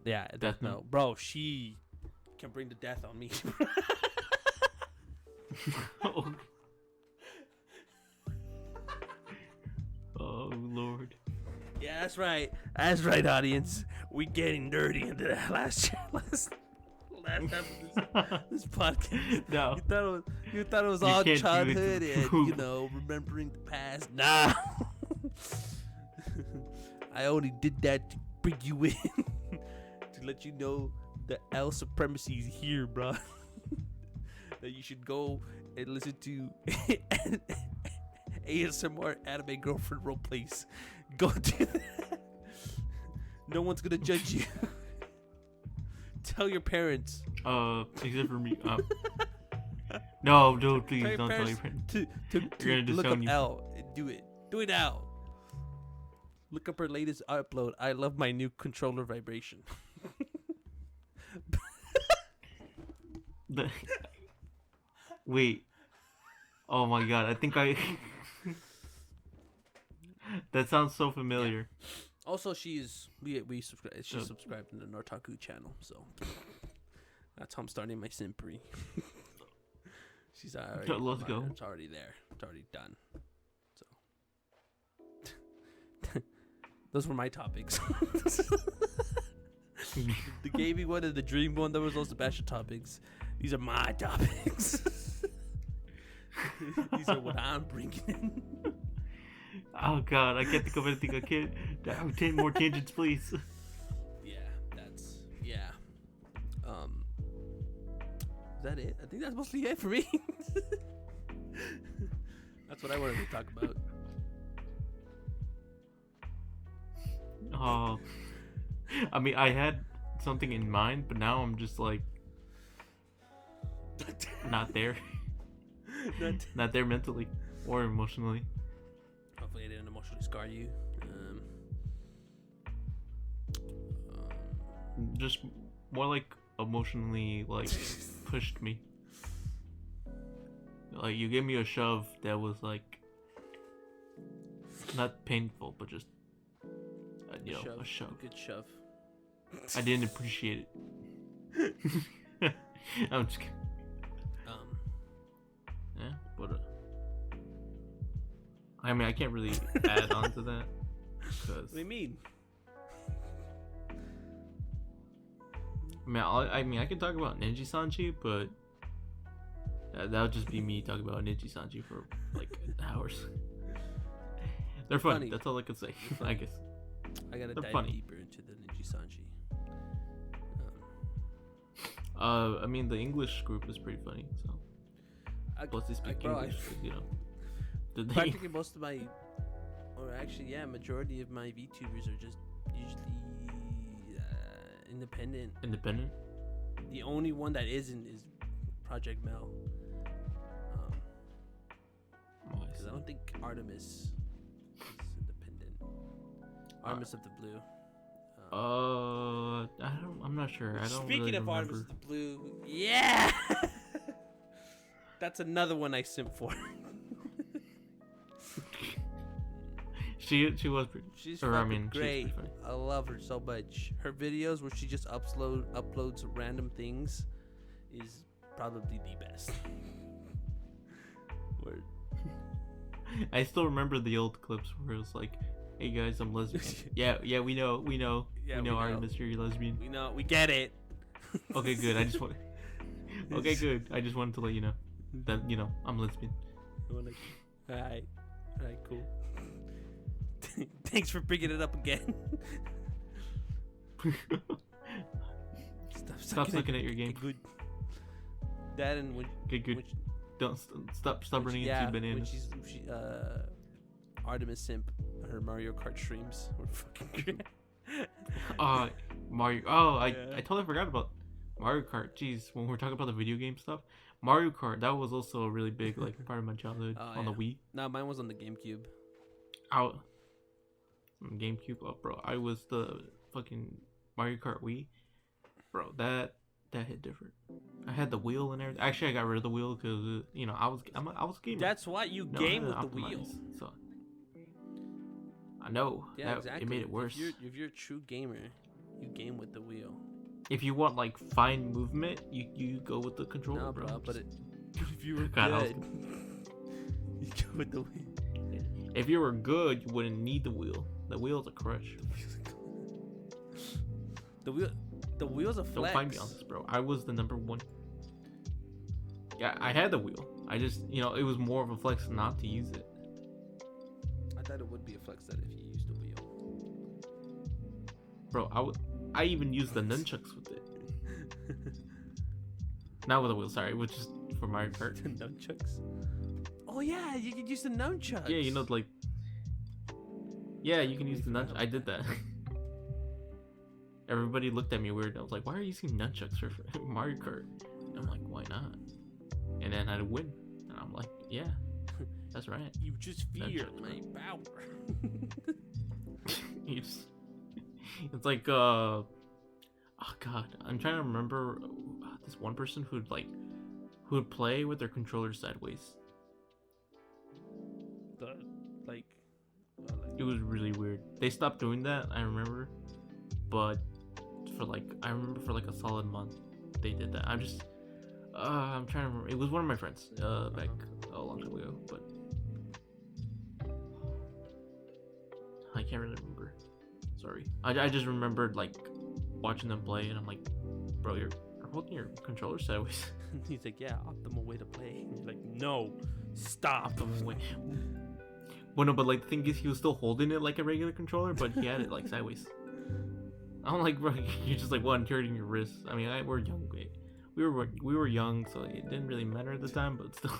Death Note, bro. She can bring the death on me.
Oh Lord.
Yeah, that's right, audience. We getting dirty into that last episode this podcast.
No,
you thought it was all childhood and remembering the past. Nah. I only did that to bring you in to let you know the L supremacy is here, bro. That you should go and listen to ASMR anime girlfriend role plays. Go do that. No one's gonna judge you. Tell your parents.
Except for me. No, please don't tell your parents.
To look up L and do it. Do it now. Look up her latest upload. I love my new controller vibration.
Wait. Oh my god, I think that sounds so familiar.
Yeah. Also, she's subscribed to the Nortaku channel, so that's how I'm starting my simpery. She's already.
Let's go.
It's already there. It's already done. So Those were my topics. The gaming one and the dream one, that was those Sebastian topics. These are my topics. These are what I'm bringing in.
Oh god, I can't think of anything. I can't. 10 more tangents, please.
Yeah. Is that it? I think that's mostly it for me. That's what I wanted to talk about.
Oh, I mean, I had something in mind, but now I'm just like not there. Not there mentally or emotionally.
Hopefully, I didn't emotionally scar you.
Just more like emotionally, like pushed me. Like you gave me a shove that was like not painful, but just a shove.
A good shove.
I didn't appreciate it. I'm just kidding. Yeah, but I mean, I can't really add on to that.
What do you mean?
I mean, I can talk about Ninja Sanji, but that would just be me talking about Ninja Sanji for like hours. They're funny. That's all I can say. I guess.
I gotta
They're
dive
funny.
deeper into the Ninja Sanji.
I mean, the English group is pretty funny. So plus they speak English, you know.
Practically most of my, or actually, yeah, majority of my VTubers are just usually independent.
Independent.
The only one that isn't is Project Mel. Because I don't think Artemis is independent. Artemis of the Blue.
I'm not sure. I don't
Speaking
really
of
remember.
Artemis of the Blue, yeah, that's another one I simp for.
She was pretty.
She's
or, I
fucking
mean,
great.
She's pretty funny.
I love her so much. Her videos where she just uploads random things is probably the best. Word.
I still remember the old clips where it was like, "Hey guys, I'm lesbian." yeah, we know,
Yeah,
Artemis, you're lesbian.
We get it.
Okay, good. I just want. Okay, good. I just wanted to let you know that I'm lesbian.
Alright, cool. Thanks for bringing it up again.
Stop looking at your game.
Good. That and when.
Okay, good. Don't stop running into bananas.
Artemis simp. Her Mario Kart streams were fucking great.
Mario. I totally forgot about Mario Kart. Jeez, when we're talking about the video game stuff, Mario Kart, that was also a really big like part of my childhood on the Wii.
No, mine was on the GameCube.
GameCube. Oh, bro, I was the fucking Mario Kart Wii. Bro, that hit different. I had the wheel and everything. Actually, I got rid of the wheel because I was a gamer.
That's why you game with the wheel.
So I know.
Yeah, exactly.
It made it worse.
If you're a true gamer, you game with the wheel.
If you want like fine movement, you go with the controller,
No,
bro.
But if you were
God,
good, you go with the wheel.
If you were good, you wouldn't need the wheel. The wheel's a crutch.
The wheel's a flex.
Don't find me on this, bro. I was the number one. Yeah, I had the wheel. I just, it was more of a flex not to use it.
I thought it would be a flex that if you used the wheel.
Bro, I even used the nunchucks with it. Not with the wheel, sorry. Which is for Mario Kart.
The nunchucks? Oh, yeah, you could use the nunchucks.
Yeah, like... Yeah, you can use the nunchucks. I did that. Everybody looked at me weird. I was like, why are you using nunchucks for Mario Kart? And I'm like, why not? And then I'd win. And I'm like, yeah, that's right.
You just fear my power.
It's like, oh god, I'm trying to remember this one person who would play with their controller sideways. It was really weird. They stopped doing that, I remember, but I remember for like a solid month they did that. I'm trying to remember. It was one of my friends back a long time ago, but I can't really remember.
Sorry, I just remembered like watching them play, and I'm like, bro, you're holding your controller sideways.
He's like, yeah, optimal way to play. And you're like, no, stop.
Optimal way. Well, no, but like the thing is, he was still holding it like a regular controller, but he had it like sideways. I'm like, bro, you're just like hurting your wrist. I mean, we're young. We were young, so it didn't really matter at the time, but still.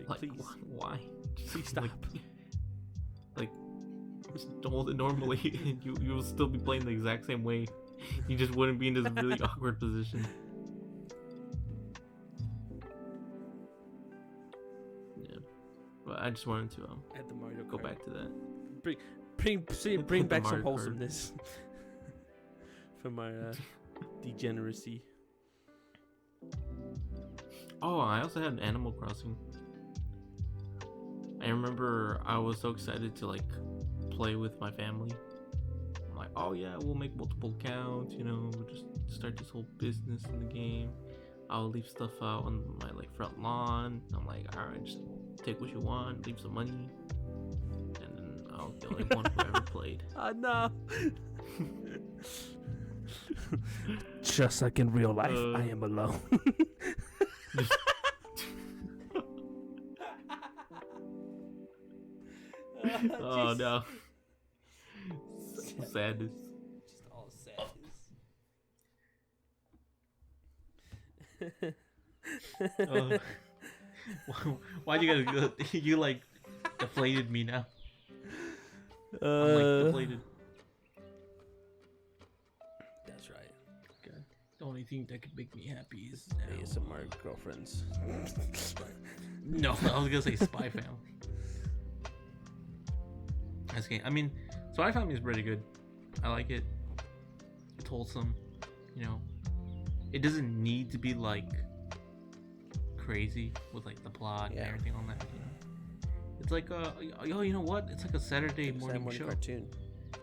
Like,
please,
why?
please stop.
Like just hold it normally, and you will still be playing the exact same way. You just wouldn't be in this really awkward position. Yeah, but I just wanted to
At the Mario
go
Kart.
back to that.
Bring back some
Mario Kart.
wholesomeness from my degeneracy.
Oh, I also had Animal Crossing. I remember I was so excited to like play with my family. I'm like, oh yeah, we'll make multiple accounts, we'll just start this whole business in the game. I'll leave stuff out on my like front lawn. I'm like, alright, just take what you want, leave some money, and then I'll kill anyone who ever played.
Oh no. Just like in real life, I am alone.
Oh no. Sadness.
Just all sadness.
Why'd you guys go? You like deflated me now. I'm like deflated.
That's right.
God. The only thing that could make me happy is
ASMR girlfriends.
No, I was gonna say Spy Family. I mean, Spy Family is pretty good. I like it. It's wholesome. It doesn't need to be like crazy with like the plot and everything on that. It's like you know what? It's like a Saturday morning show.
Cartoon.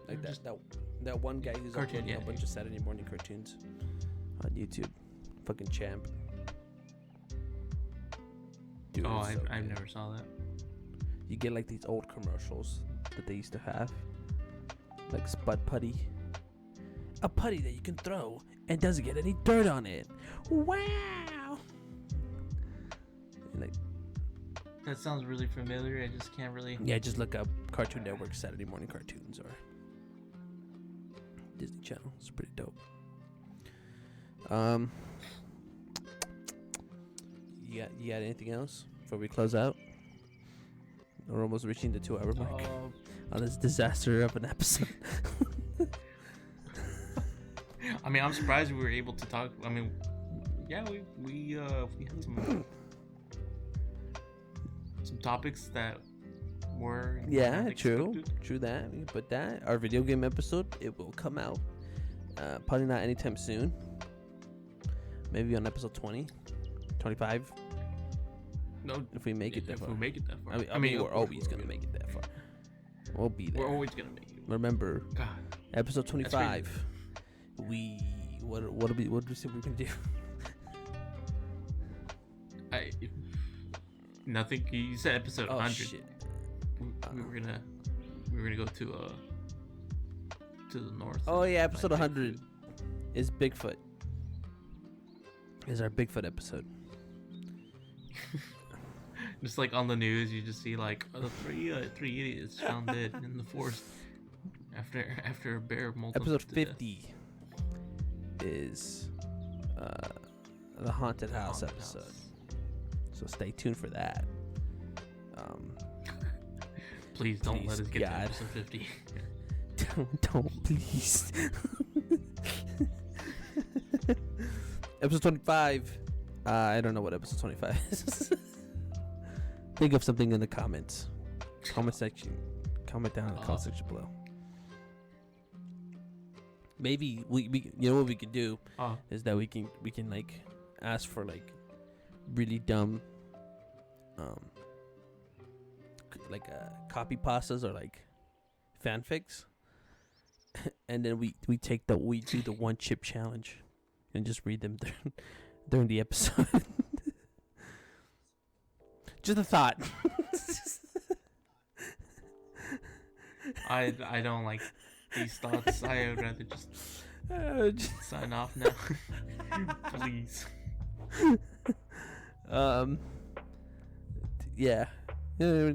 Like that one guy who's uploading a bunch of Saturday morning cartoons on YouTube. Fucking champ. Dude,
Oh, I never saw that.
You get like these old commercials that they used to have, like Spud Putty, a putty that you can throw and doesn't get any dirt on it. Wow! And like,
That sounds really familiar. I just can't really.
yeah, just look up Cartoon Network Saturday morning cartoons or Disney Channel. It's pretty dope. You got anything else before we close out? We're almost reaching the 2-hour mark on this disaster of an episode.
I mean, I'm surprised we were able to talk. I mean, yeah, we had some topics that were
Yeah, true that. But our video game episode, it will come out. Probably not anytime soon. Maybe on episode 20, 25.
No,
if we make it that far.
If we make it that far.
I mean, we're always gonna make it that far. We'll be there.
We're always gonna make it.
Remember,
God.
episode 25. What do we say we're gonna do?
Nothing. You said episode 100.
Shit.
We were gonna go to the north.
Oh yeah, episode 100 is Bigfoot. Is our Bigfoot episode.
Just like on the news, you just see like three idiots found dead in the forest after a bear mauled them
Episode
to
50 is the haunted house episode. So stay tuned for that.
Please don't
please,
let us get
God.
to episode 50.
Don't please. Episode 25. I don't know what episode 25 is. Think of something in the comments. Comment section. Comment down in the comment section below. Maybe we you know what we could do is that we can like ask for like really dumb like copy pastas or like fanfics, and then we do the one chip challenge and just read them during the episode. Just a thought.
I don't like
these thoughts, I would rather just sign off now. Please.
Yeah. You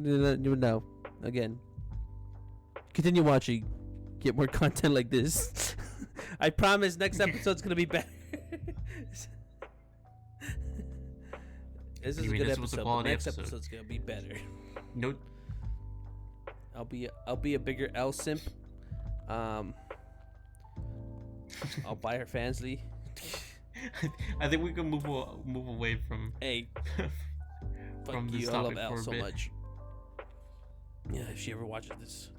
would know. Again, continue watching. Get more content like this. I promise next episode's gonna be better. This is a good episode. But next episode's gonna be better.
Nope.
I'll be a bigger L simp. I'll buy her Fansly.
I think we can move away from
Fuck
this
you. I
topic
love L
for a
so
bit.
much. Yeah, if she ever watches this.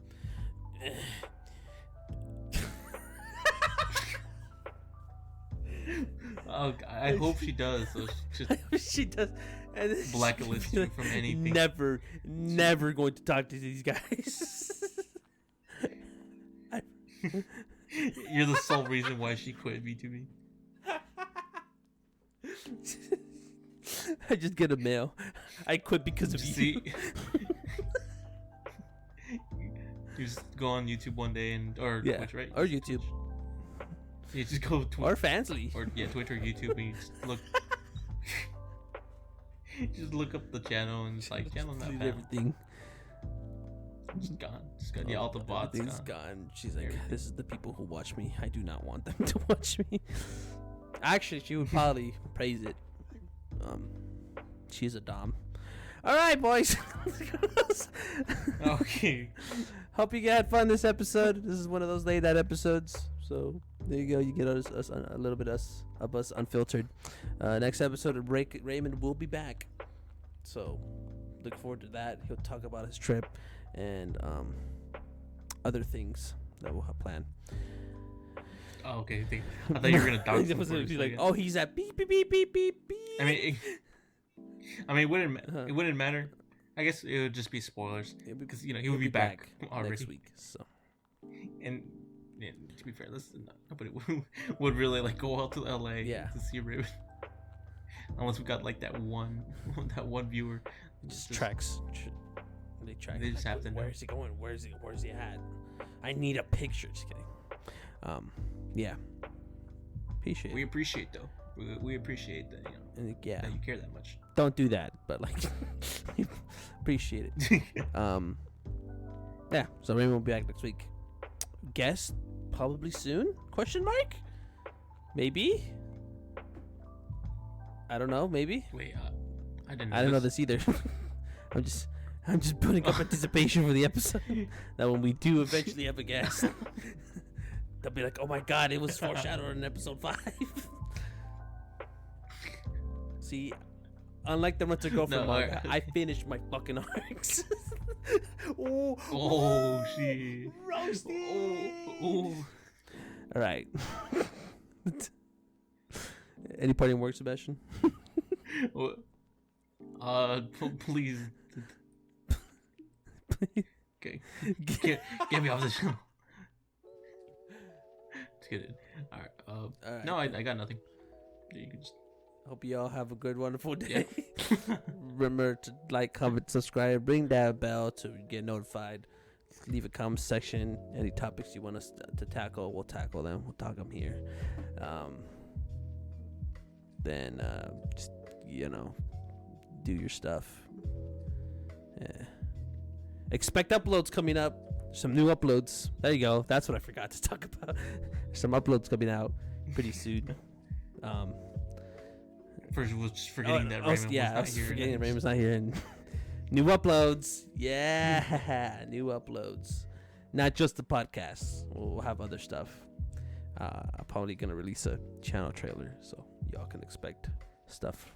Oh, I hope she does. So
She does. And then
blacklist you from anything.
Never going to talk to these guys.
You're the sole reason why she quit VTuber.
I just get a mail. I quit because of you.
See, you just go on YouTube one day or Twitch, right?
Or YouTube.
You just go
Or Fansly.
or Twitch or YouTube, and you just look. Just look up the channel and it's like channel not found.
Everything.
Just gone. Just gone. Yeah, all the bots
Everything's
gone.
gone. She's like,
Everything.
this is the people who watch me. I do not want them to watch me. Actually, she would probably praise it. She's a dom. All right, boys.
Okay.
Hope you had fun this episode. This is one of those late night episodes. So there you go. You get us a little bit of us unfiltered. Next episode of Raymond will be back. So look forward to that. He'll talk about his trip and other things that we'll have planned.
Oh, okay. I thought you were gonna talk.
He's like, oh, he's at beep beep beep beep beep beep.
I mean, it wouldn't matter. I guess it would just be spoilers because he would be back already
next week. So,
and to be fair, nobody would really like go out to LA to see Raymond, unless we got like that one viewer.
Just tracks. They track.
They just have to know.
Where is he going? Where's he at? I need a picture. Just kidding. Yeah. Appreciate.
We appreciate though. We appreciate that
And
that you care that much.
Don't do that, but like appreciate it. Yeah. So Raymond will be back next week. Guess probably soon? Question mark? Maybe. I don't know. Maybe.
Wait, I didn't
know this either. I'm just putting up anticipation for the episode. That when we do eventually have a guest, they'll be like, "Oh my god, it was foreshadowed in episode 5." See, unlike the Rent a Girlfriend manga, I finished my fucking arcs.
Oh shit!
Roasted.
Oh.
All right. Any parting words, Sebastian?
Please. Okay. Get me off the show. Just kidding. All right. No, I got nothing. You can just.
Hope you all have a good, wonderful day. Yeah. Remember to like, comment, subscribe, ring that bell to get notified. Leave a comment section. Any topics you want us to tackle, we'll tackle them. We'll talk them here. Then just do your stuff. Yeah. Expect uploads coming up. Some new uploads. There you go. That's what I forgot to talk about. Some uploads coming out pretty soon.
First, was just forgetting that Raymond was not here.
I was forgetting that Raymond's not here. And new uploads. Yeah, new uploads. Not just the podcast. We'll have other stuff. I'm probably going to release a channel trailer, so y'all can expect stuff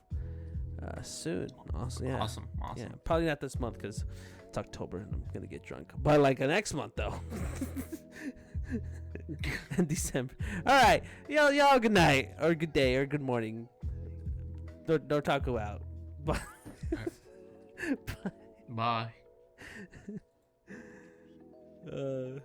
soon. Awesome. Yeah.
Awesome.
Yeah, probably not this month because it's October and I'm going to get drunk. But like next month, though. In December. All right. Y'all good night or good day or good morning. Nortaku out. Bye.
Bye.
Bye.